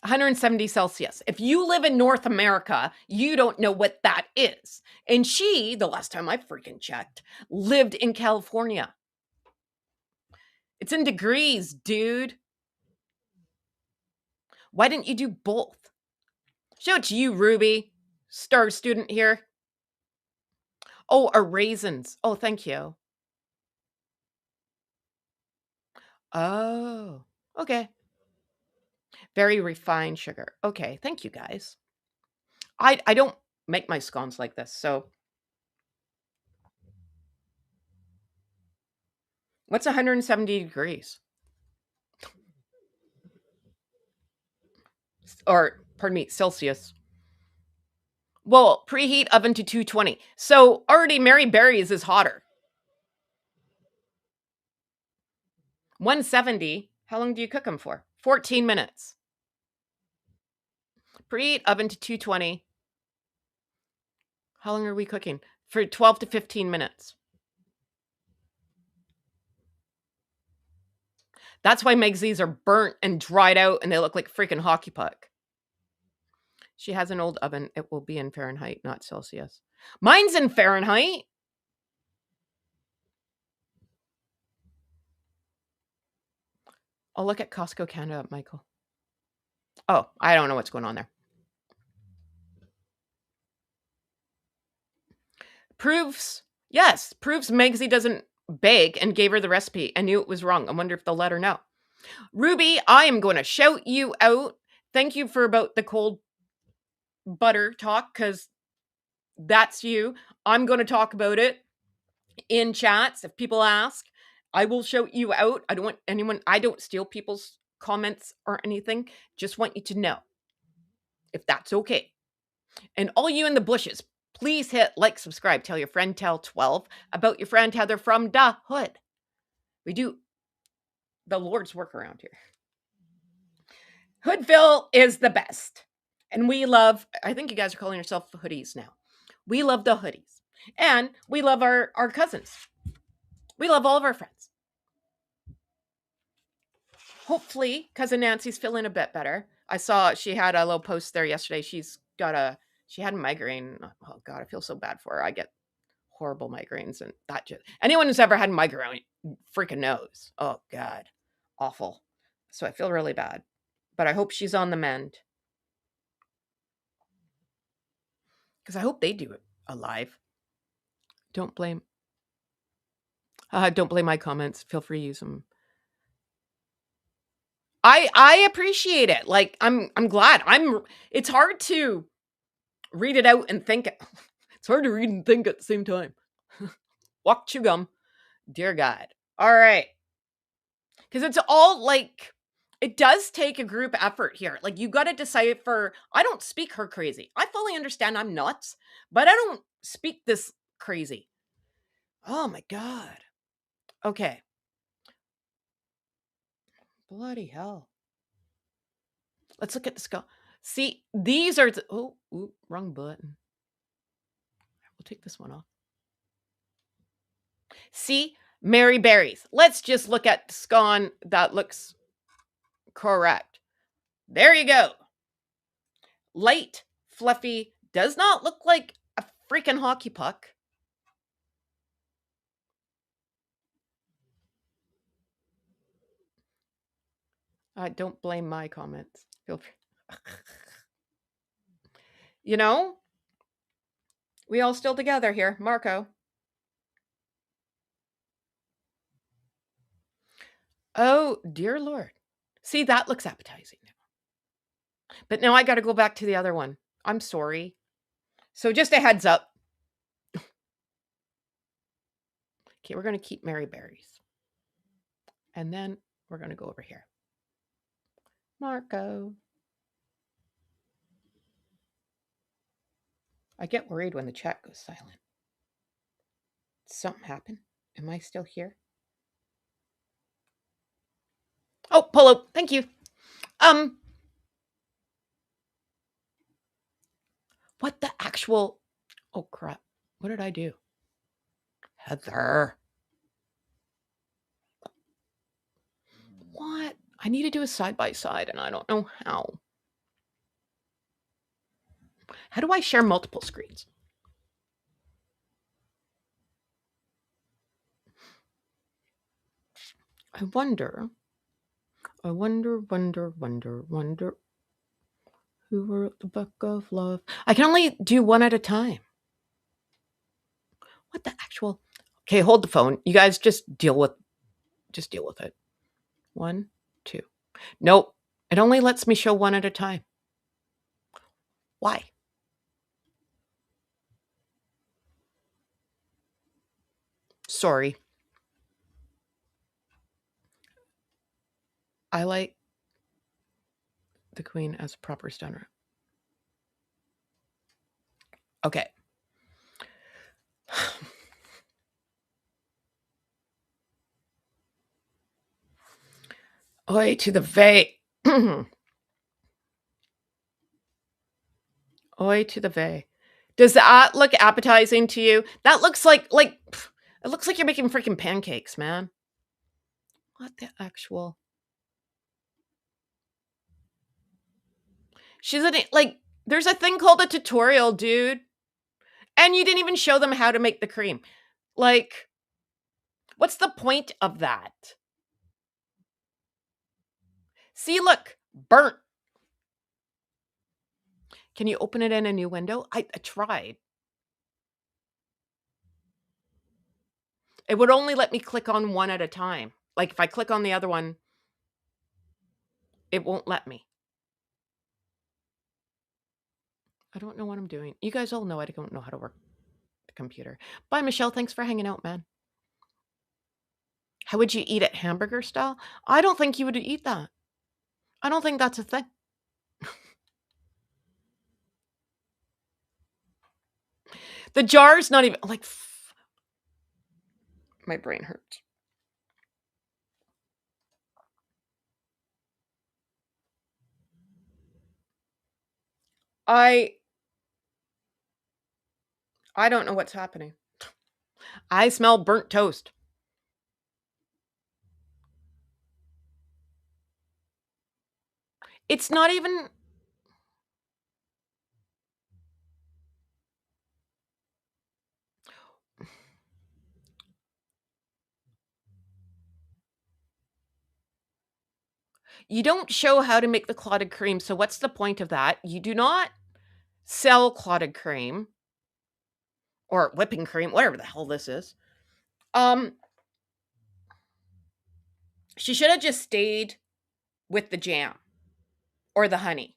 170 Celsius. If you live in North America, you don't know what that is. And she, the last time I freaking checked, lived in California. It's in degrees, dude. Why didn't you do both? Show it to you, Ruby. Star student here. Oh, are raisins. Oh, thank you. Oh, okay. Very refined sugar. Okay, thank you guys. I don't make my scones like this, so. What's 170 degrees? Or, pardon me, Celsius. Well, preheat oven to 220. So already Mary Berry's is hotter. 170. How long do you cook them for? 14 minutes. Preheat oven to 220. How long are we cooking? For 12 to 15 minutes. That's why Meg's are burnt and dried out and they look like freaking hockey puck. She has an old oven. It will be in Fahrenheit, not Celsius. Mine's in Fahrenheit. Oh, look at Costco Canada, Michael. Oh, I don't know what's going on there. Proves Megsy doesn't bake and gave her the recipe. I knew it was wrong. I wonder if they'll let her know. Ruby, I am going to shout you out. Thank you for about the cold butter talk, because that's you. I'm going to talk about it in chats. If people ask, I will shout you out. I don't steal people's comments or anything. Just want you to know if that's okay. And all you in the bushes, please hit like, subscribe, tell your friend, tell 12 about your friend how they're from the hood. We do the Lord's work around here. Hoodville is the best. And we love, I think you guys are calling yourself hoodies now. We love the hoodies. And we love our cousins. We love all of our friends. Hopefully, cousin Nancy's feeling a bit better. I saw she had a little post there yesterday. She had a migraine. Oh God, I feel so bad for her. I get horrible migraines, and that just anyone who's ever had migraine freaking knows. Oh God, awful. So I feel really bad, but I hope she's on the mend because I hope they do it alive. Don't blame my comments. Feel free to use them. I appreciate it. Like I'm glad. It's hard to read it out and think. It's hard to read and think at the same time. Walk, chew gum. Dear God. All right. Because it's all like, it does take a group effort here. Like you got to decipher. I don't speak her crazy. I fully understand I'm nuts, but I don't speak this crazy. Oh my God. Okay. Bloody hell. Let's look at the skull. See, these are, wrong button. We'll take this one off. See, Mary Berries. Let's just look at the scone. That looks correct. There you go. Light, fluffy, does not look like a freaking hockey puck. Don't blame my comments. Feel free. You know, we all still together here. Marco. Oh, dear Lord. See, that looks appetizing now. But now I got to go back to the other one. I'm sorry. So just a heads up. Okay, we're going to keep Mary Berries. And then we're going to go over here. Marco. I get worried when the chat goes silent. Did something happen? Am I still here? Oh, Polo, thank you. What the actual? Oh crap! What did I do? Heather. What? I need to do a side by side, and I don't know how. How do I share multiple screens? I wonder. Wonder. Who wrote the book of love? I can only do one at a time. What the actual? Okay, hold the phone. You guys just deal with it. 1, 2. Nope. It only lets me show one at a time. Why? Sorry. I like the queen as a proper stunner. Okay. Oi to the vey. Oi to the vey. Does that look appetizing to you? That looks like it looks like you're making freaking pancakes, man. What the actual? She's like, there's a thing called a tutorial, dude. And you didn't even show them how to make the cream. Like, what's the point of that? See, look, burnt. Can you open it in a new window? I tried. It would only let me click on one at a time. Like if I click on the other one, it won't let me. I don't know what I'm doing. You guys all know I don't know how to work the computer. Bye, Michelle. Thanks for hanging out, man. How would you eat it? Hamburger style? I don't think you would eat that. I don't think that's a thing. The jar's not even like my brain hurts. I I don't know what's happening. I smell burnt toast. It's not even you don't show how to make the clotted cream, so what's the point of that? You do not sell clotted cream or whipping cream, whatever the hell this is. Um, she should have just stayed with the jam or the honey.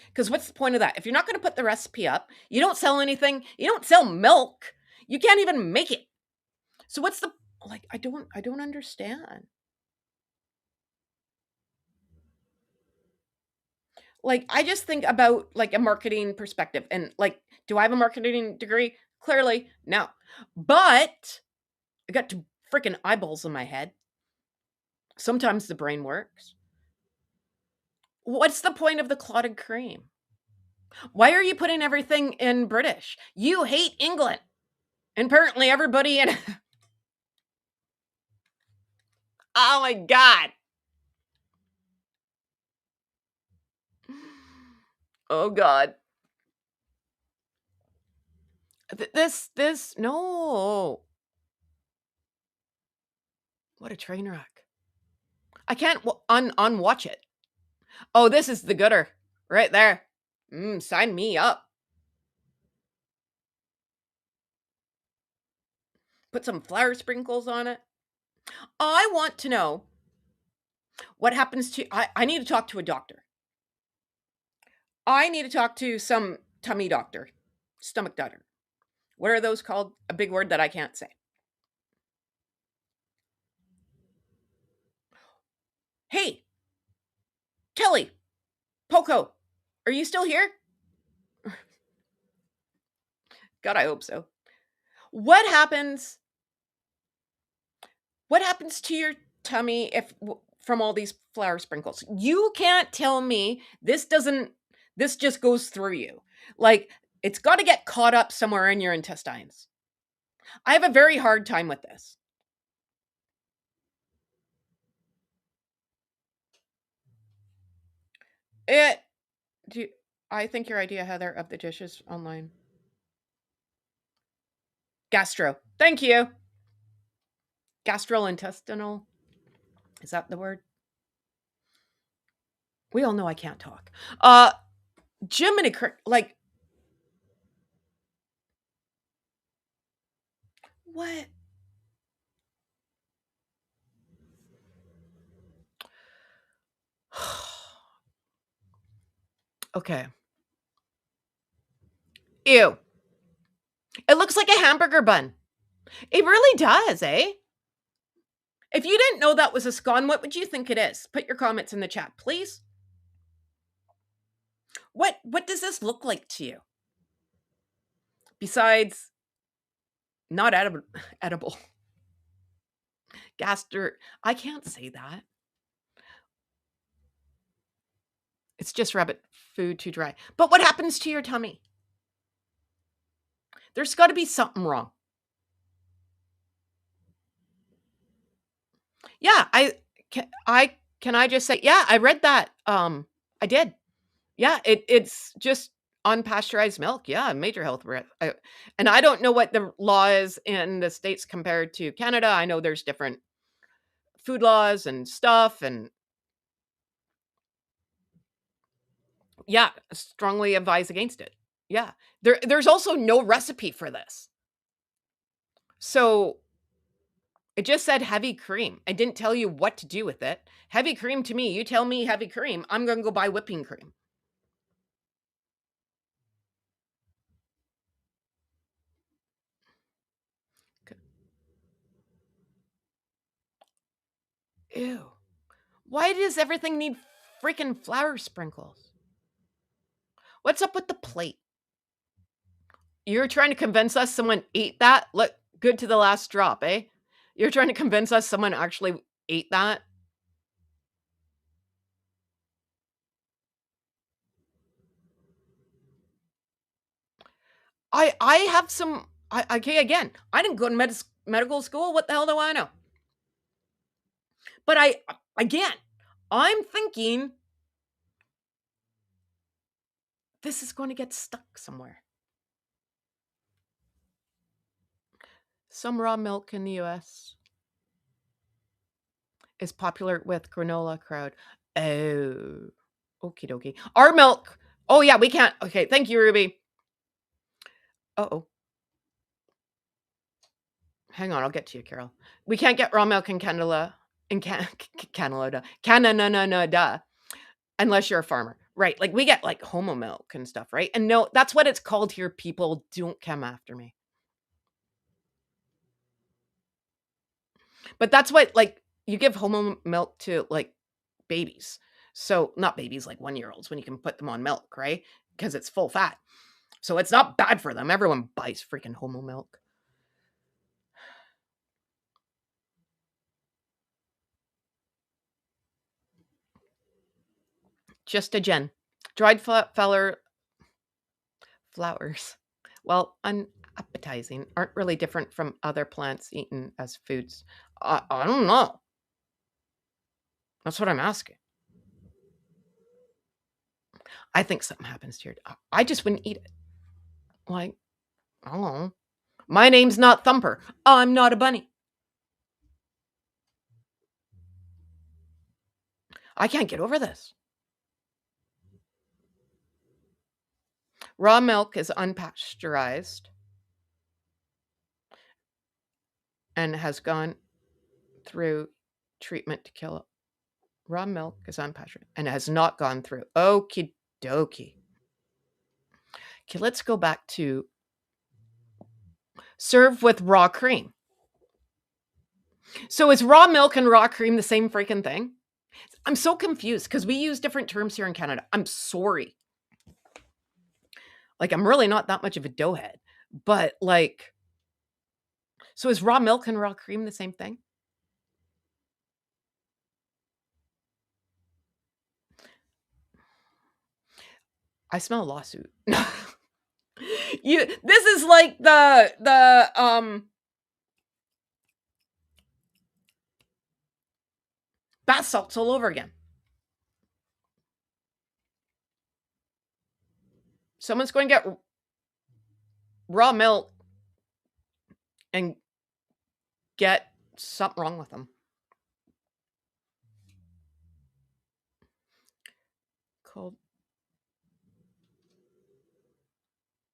Because what's the point of that? If you're not going to put the recipe up, you don't sell anything. You don't sell milk. You can't even make it. So what's the like? I don't understand. Like I just think about like a marketing perspective, and like, do I have a marketing degree? Clearly, no. But I got two freaking eyeballs in my head. Sometimes the brain works. What's the point of the clotted cream? Why are you putting everything in British? You hate England. And apparently everybody in Oh my god. Oh god. This no. What a train wreck. I can't unwatch it. Oh, this is the gooder right there. Sign me up. Put some flour sprinkles on it. I want to know what happens to I need to talk to a doctor. I need to talk to some tummy doctor, stomach doctor. What are those called? A big word that I can't say. Hey, Kelly, Poco, are you still here? God, I hope so. What happens? What happens to your tummy if from all these flour sprinkles? You can't tell me this doesn't. This just goes through you. Like it's got to get caught up somewhere in your intestines. I have a very hard time with this. It. Do you- I think your idea, Heather, of the dishes online. Gastro. Thank you. Gastrointestinal. Is that the word? We all know I can't talk. Jiminy, like what? Okay. Ew. It looks like a hamburger bun. It really does, eh? If you didn't know that was a scone, what would you think it is? Put your comments in the chat, please. What does this look like to you? Besides not edible, edible. Gaster. I can't say that. It's just rabbit food too dry. But what happens to your tummy? There's got to be something wrong. Yeah, can I just say, yeah, I read that. I did. Yeah, it's just unpasteurized milk. Yeah, major health risk. And I don't know what the law is in the States compared to Canada. I know there's different food laws and stuff. And yeah, strongly advise against it. Yeah. There's also no recipe for this. So it just said heavy cream. I didn't tell you what to do with it. Heavy cream to me, you tell me heavy cream, I'm going to go buy whipping cream. Ew. Why does everything need freaking flour sprinkles? What's up with the plate? You're trying to convince us someone ate that? Look, good to the last drop, eh? You're trying to convince us someone actually ate that? I have some okay, again, I didn't go to medical school. What the hell do I know? But again, I'm thinking this is going to get stuck somewhere. Some raw milk in the US is popular with granola crowd. Oh, okie dokie. Our milk. Oh, yeah, we can't. Okay, thank you, Ruby. Uh-oh. Hang on, I'll get to you, Carol. We can't get raw milk in Canada, Canada, unless you're a farmer. Right, like, we get, like, homo milk and stuff, right? And no, that's what it's called here, people. Don't come after me. But that's what, like, you give homo milk to, like, babies. So not babies, like 1-year-olds when you can put them on milk, right? Because it's full fat. So it's not bad for them. Everyone buys freaking homo milk. Just a Jen. Dried flowers, well, unappetizing, aren't really different from other plants eaten as foods. I don't know. That's what I'm asking. I think something happens to your. I just wouldn't eat it. Like, I don't know. My name's not Thumper. I'm not a bunny. I can't get over this. Raw milk is unpasteurized and has gone through treatment to kill it. Raw milk is unpasteurized and has not gone through. Okie dokie. Okay, let's go back to serve with raw cream. So is raw milk and raw cream the same freaking thing? I'm so confused because we use different terms here in Canada. I'm sorry. Like, I'm really not that much of a doughhead, but like, so is raw milk and raw cream the same thing? I smell a lawsuit. This is like the bath salts all over again. Someone's going to get raw milk and get something wrong with them. Cold.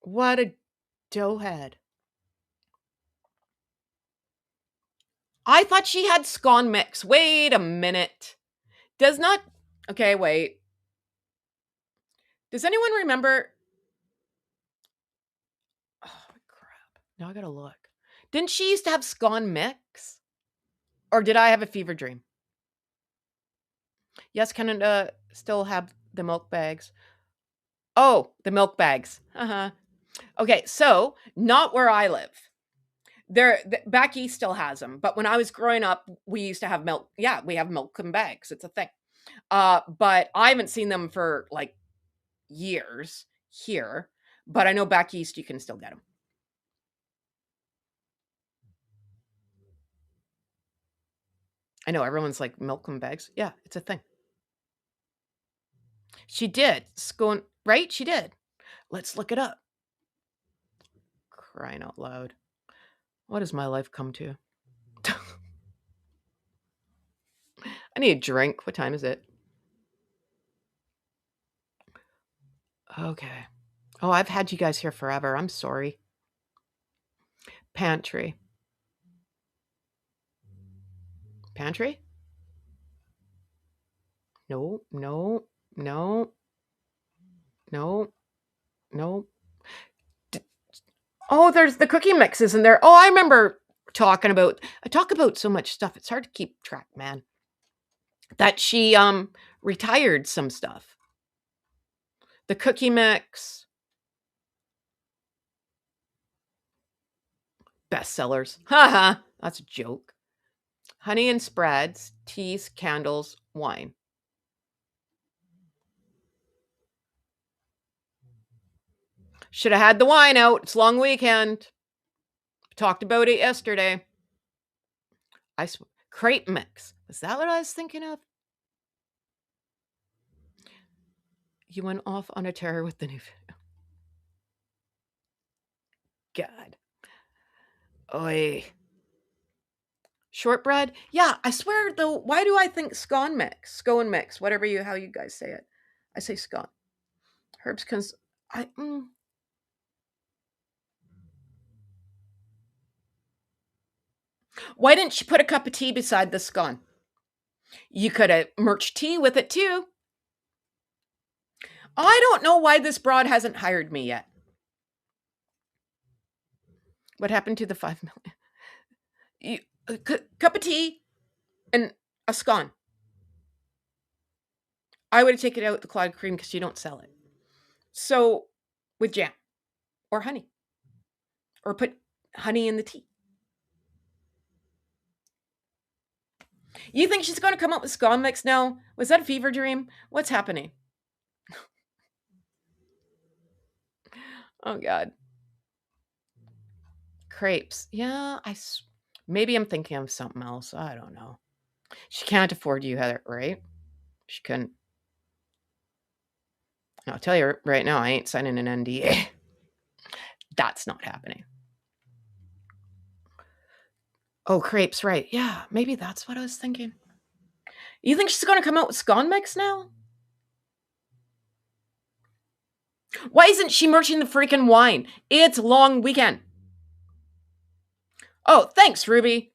What a doughhead. I thought she had scone mix. Wait a minute. Does not. Okay, wait. Does anyone remember? Oh, crap. Now I gotta look. Didn't she used to have scone mix? Or did I have a fever dream? Yes, Canada still have the milk bags. Oh, the milk bags. Uh-huh. Okay, so not where I live. Back east still has them, but when I was growing up, we used to have milk. Yeah, we have milk in bags. It's a thing. But I haven't seen them for like years here. But I know back east you can still get them. I know everyone's like milk in bags. Yeah, it's a thing. She did. Scone, right? She did. Let's look it up. Crying out loud. What has my life come to? I need a drink. What time is it? Okay. Oh, I've had you guys here forever. I'm sorry. Pantry. Pantry? No, no, no, no, no. Oh, there's the cookie mixes in there. Oh, I remember I talk about so much stuff. It's hard to keep track, man. That she retired some stuff. The cookie mix. Bestsellers. Haha, that's a joke. Honey and spreads, teas, candles, wine. Should have had the wine out. It's long weekend. Talked about it yesterday. Crepe mix. Is that what I was thinking of? You went off on a tear with the new video. God. Oy. Shortbread? Yeah, I swear though, why do I think scone mix? Scone mix, whatever how you guys say it. I say scone. Herbs I Why didn't you put a cup of tea beside the scone? You could have merched tea with it too. I don't know why this broad hasn't hired me yet. What happened to the 5 million? A cup of tea and a scone. I would have taken out the clotted cream because you don't sell it. So with jam or honey, or put honey in the tea. You think she's going to come up with scone mix now? Was that a fever dream? What's happening? Oh God. Crepes. Yeah, maybe I'm thinking of something else. I don't know. She can't afford you, Heather, right? She couldn't. I'll tell you right now, I ain't signing an NDA. That's not happening. Oh, crepes, right. Yeah, maybe that's what I was thinking. You think she's going to come out with scone mix now? Why isn't she merching the freaking wine? It's long weekend. Oh, thanks, Ruby.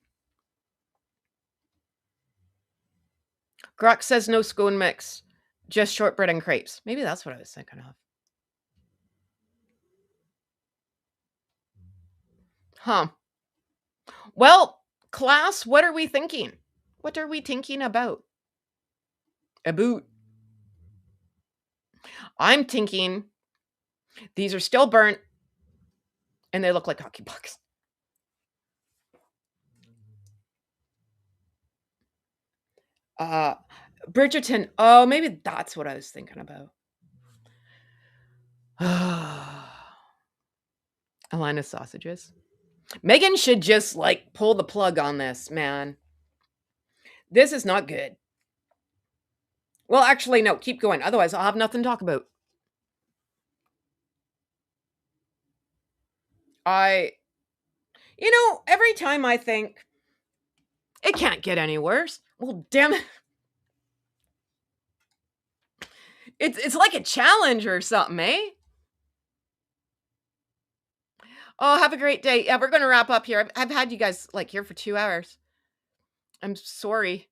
Grok says no scone mix, just shortbread and crepes. Maybe that's what I was thinking of. Huh. Well, class, what are we thinking? What are we thinking about? I'm thinking these are still burnt and they look like hockey pucks. Bridgerton. Oh, maybe that's what I was thinking about. Alana sausages. Meghan should just pull the plug on this, man. This is not good. Well, actually, no, keep going. Otherwise, I'll have nothing to talk about. Every time I think it can't get any worse. Well, damn it. It's like a challenge or something, eh? Oh, have a great day. Yeah, we're going to wrap up here. I've had you guys here for 2 hours. I'm sorry,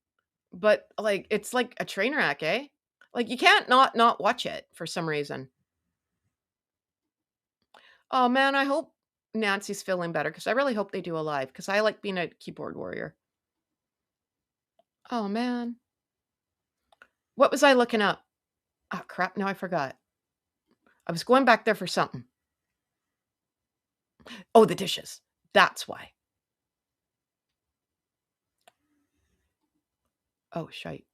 but it's like a train wreck, eh? You can't not watch it for some reason. Oh man, I hope Nancy's feeling better because I really hope they do a live because I like being a keyboard warrior. Oh man. What was I looking up? Oh crap, now I forgot. I was going back there for something. Oh, the dishes. That's why. Oh, shite.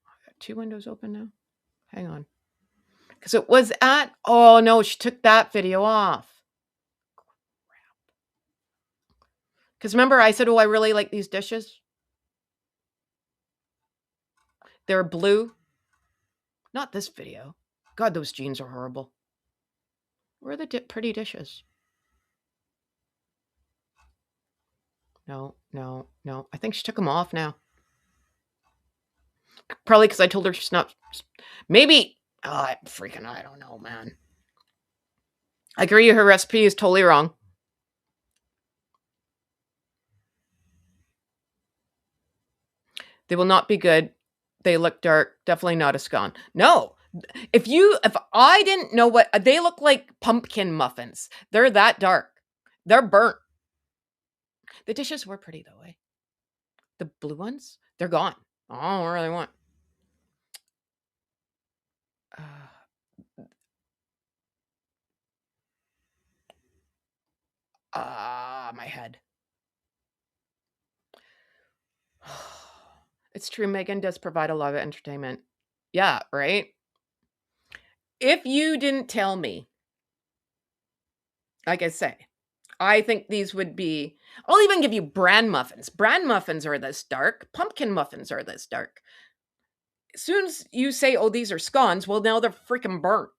I got 2 windows open now. Hang on. Because it was oh no, she took that video off. Because remember I said, oh, I really like these dishes. They're blue. Not this video. God, those jeans are horrible. Where are the pretty dishes? No. I think she took them off now. Probably because I told her she's not. Maybe. Oh, I don't know, man. I agree her recipe is totally wrong. They will not be good. They look dark. Definitely not a scone. No. If I didn't know what they look like, pumpkin muffins. They're that dark. They're burnt. The dishes were pretty though, eh? The blue ones, they're gone. I don't really want. My head. It's true. Meghan does provide a lot of entertainment. Yeah, right? If you didn't tell me, like I say, I think these would be, I'll even give you bran muffins. Bran muffins are this dark. Pumpkin muffins are this dark. As soon as you say, oh, these are scones, well, now they're freaking burnt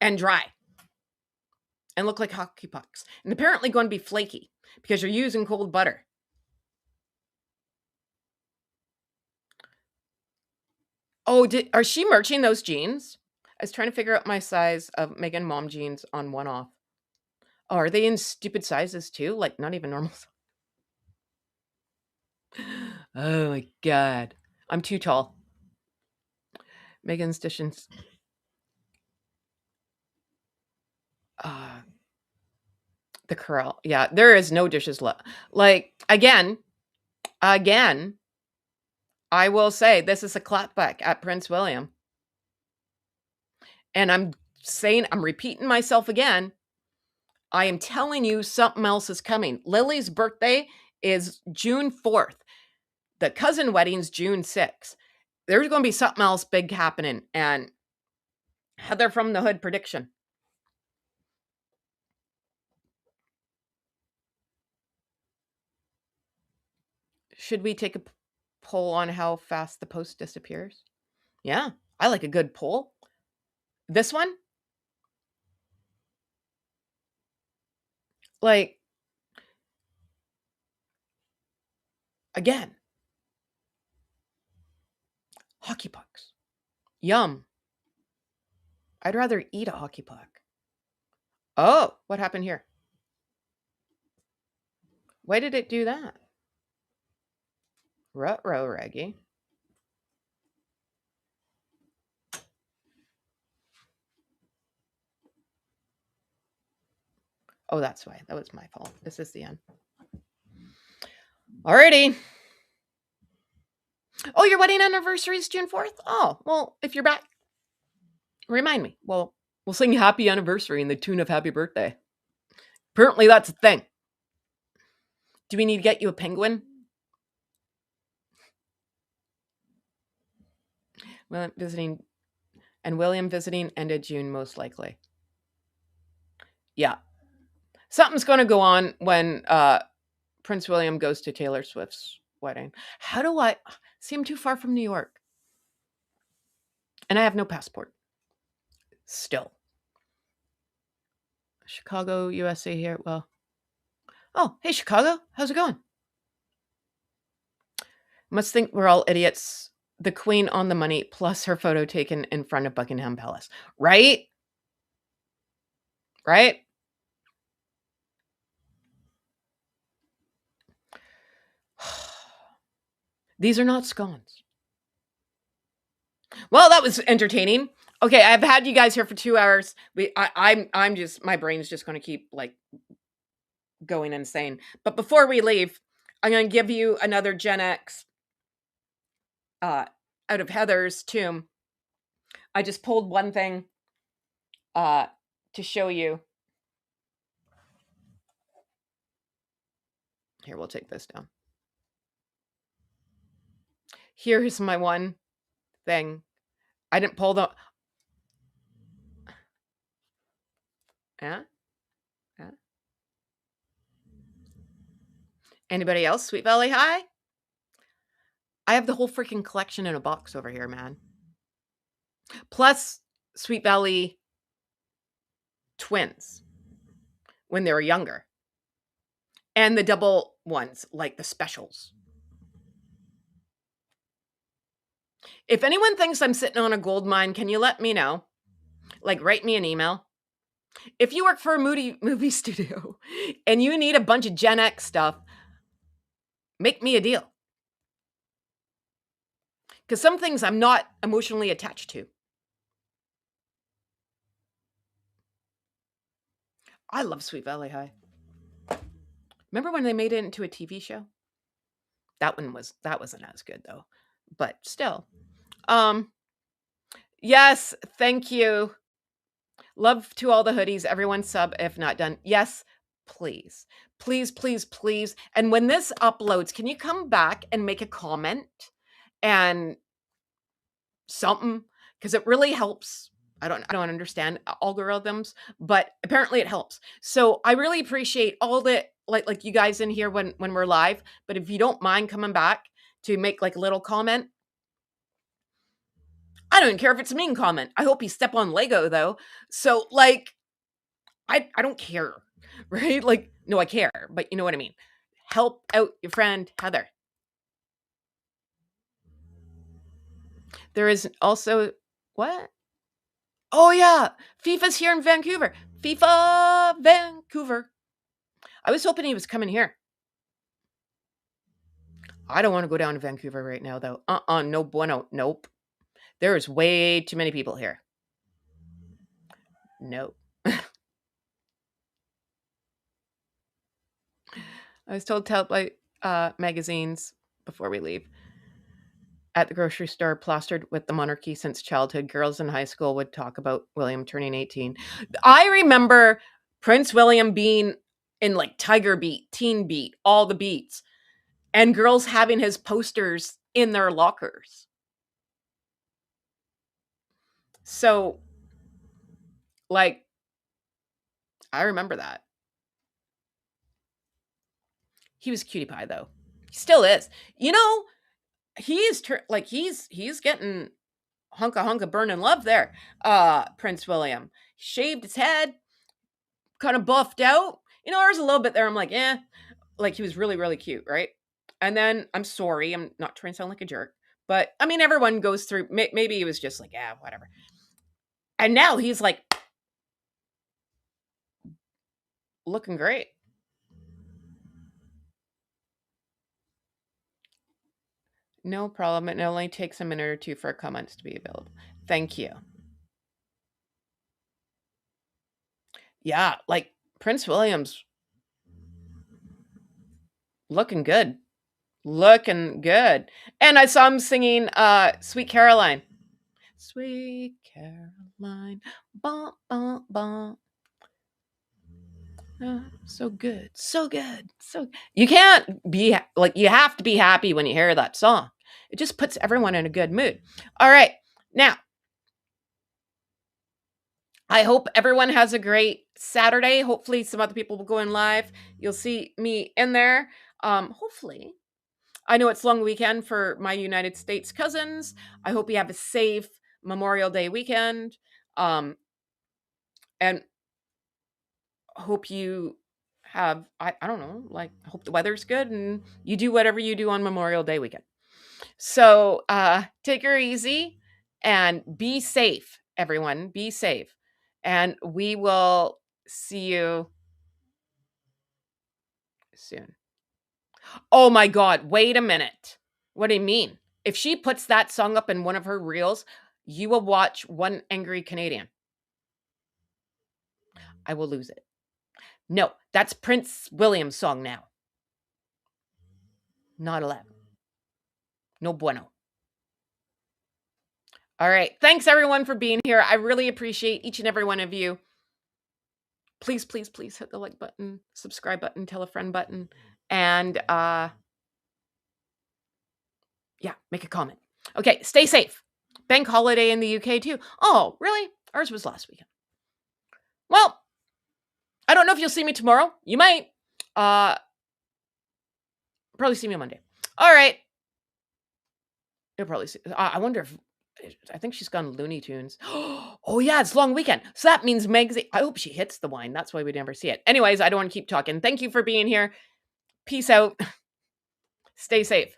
and dry and look like hockey pucks. And apparently going to be flaky because you're using cold butter. Oh, are she merching those jeans? I was trying to figure out my size of Meghan mom jeans on One Off. Oh, are they in stupid sizes too? Like not even normal. Oh my god. I'm too tall. Meghan's dishes. The curl. Yeah, there is no dishes left. Like again, I will say this is a clapback at Prince William. And I'm repeating myself again. I am telling you something else is coming. Lily's birthday is June 4th. The cousin wedding's June 6th. There's going to be something else big happening. And Heather from the Hood prediction. Should we take a poll on how fast the post disappears? Yeah, I like a good poll. This one? Like, again, hockey pucks. Yum. I'd rather eat a hockey puck. Oh, what happened here? Why did it do that? Ruh-roh, Reggie. Oh, that's why. That was my fault. This is the end. Alrighty. Oh, your wedding anniversary is June 4th? Oh, well, if you're back, remind me. Well, we'll sing happy anniversary in the tune of happy birthday. Apparently that's a thing. Do we need to get you a penguin? Well, William visiting ended June most likely. Yeah. Something's going to go on when Prince William goes to Taylor Swift's wedding. How do I see? I'm too far from New York. And I have no passport. Still. Chicago, USA here. Well. Oh, hey, Chicago. How's it going? Must think we're all idiots. The Queen on the money, plus her photo taken in front of Buckingham Palace. Right? Right? These are not scones. Well, that was entertaining. Okay, I've had you guys here for 2 hours. I'm just, my brain's just going to keep like going insane. But before we leave, I'm going to give you another Gen X out of Heather's tomb. I just pulled one thing to show you. Here, we'll take this down. Here's my one thing. I didn't pull the... Yeah? Yeah? Anybody else? Sweet Valley High? I have the whole freaking collection in a box over here, man. Plus Sweet Valley twins when they were younger. And the double ones, like the specials. If anyone thinks I'm sitting on a gold mine, can you let me know? Like, write me an email. If you work for a movie studio and you need a bunch of Gen X stuff, make me a deal. Because some things I'm not emotionally attached to. I love Sweet Valley High. Remember when they made it into a TV show? That wasn't as good though. But still. Yes, thank you. Love to all the hoodies. Everyone sub if not done. Yes, please. Please, please, please. And when this uploads, can you come back and make a comment and something? Because it really helps. I don't understand algorithms, but apparently it helps. So I really appreciate all the like you guys in here when we're live. But if you don't mind coming back to make like a little comment, I don't even care if it's a mean comment. I hope you step on Lego though. So like I don't care, right? Like no, I care, but you know what I mean. Help out your friend Heather. There is also what? Oh yeah, FIFA's here in Vancouver. FIFA Vancouver. I was hoping he was coming here. I don't want to go down to Vancouver right now though. No bueno. Nope. There's way too many people here. No. I was told to help by magazines before we leave. At the grocery store, plastered with the monarchy since childhood, girls in high school would talk about William turning 18. I remember Prince William being in like Tiger Beat, Teen Beat, all the beats, and girls having his posters in their lockers. So, like, I remember that. He was cutie pie though. He still is. You know, he's getting hunka burning love there. Prince William. He shaved his head, kind of buffed out. You know, there's a little bit there. I'm like, like he was really, really cute, right? And then I'm sorry, I'm not trying to sound like a jerk, but I mean, everyone goes through. Maybe he was just like, whatever. And now he's like looking great. No problem. It only takes a minute or two for comments to be available. Thank you. Yeah, like Prince William's looking good. Looking good. And I saw him singing Sweet Caroline. Sweet Caroline. Bum, bum, bum. So good. So good. So you can't be like you have to be happy when you hear that song. It just puts everyone in a good mood. All right. Now, I hope everyone has a great Saturday. Hopefully some other people will go in live. You'll see me in there. Hopefully. I know it's long weekend for my United States cousins. I hope you have a safe Memorial Day weekend. And hope you have, I don't know, like, hope the weather's good and you do whatever you do on Memorial Day weekend. So take her easy and be safe, everyone. Be safe. And we will see you soon. Oh my God, wait a minute. What do you mean? If she puts that song up in one of her reels, you will watch One Angry Canadian. I will lose it. No, that's Prince William's song now. Not allowed. No bueno. All right. Thanks everyone for being here. I really appreciate each and every one of you. Please, please, please hit the like button, subscribe button, tell a friend button, and make a comment. Okay, stay safe. Bank holiday in the UK too. Oh, really? Ours was last weekend. Well, I don't know if you'll see me tomorrow. You might. Probably see me on Monday. All right. You'll probably see. I wonder if. I think she's gone Looney Tunes. Oh yeah, it's long weekend. So that means Meg's. I hope she hits the wine. That's why we never see it. Anyways, I don't want to keep talking. Thank you for being here. Peace out. Stay safe.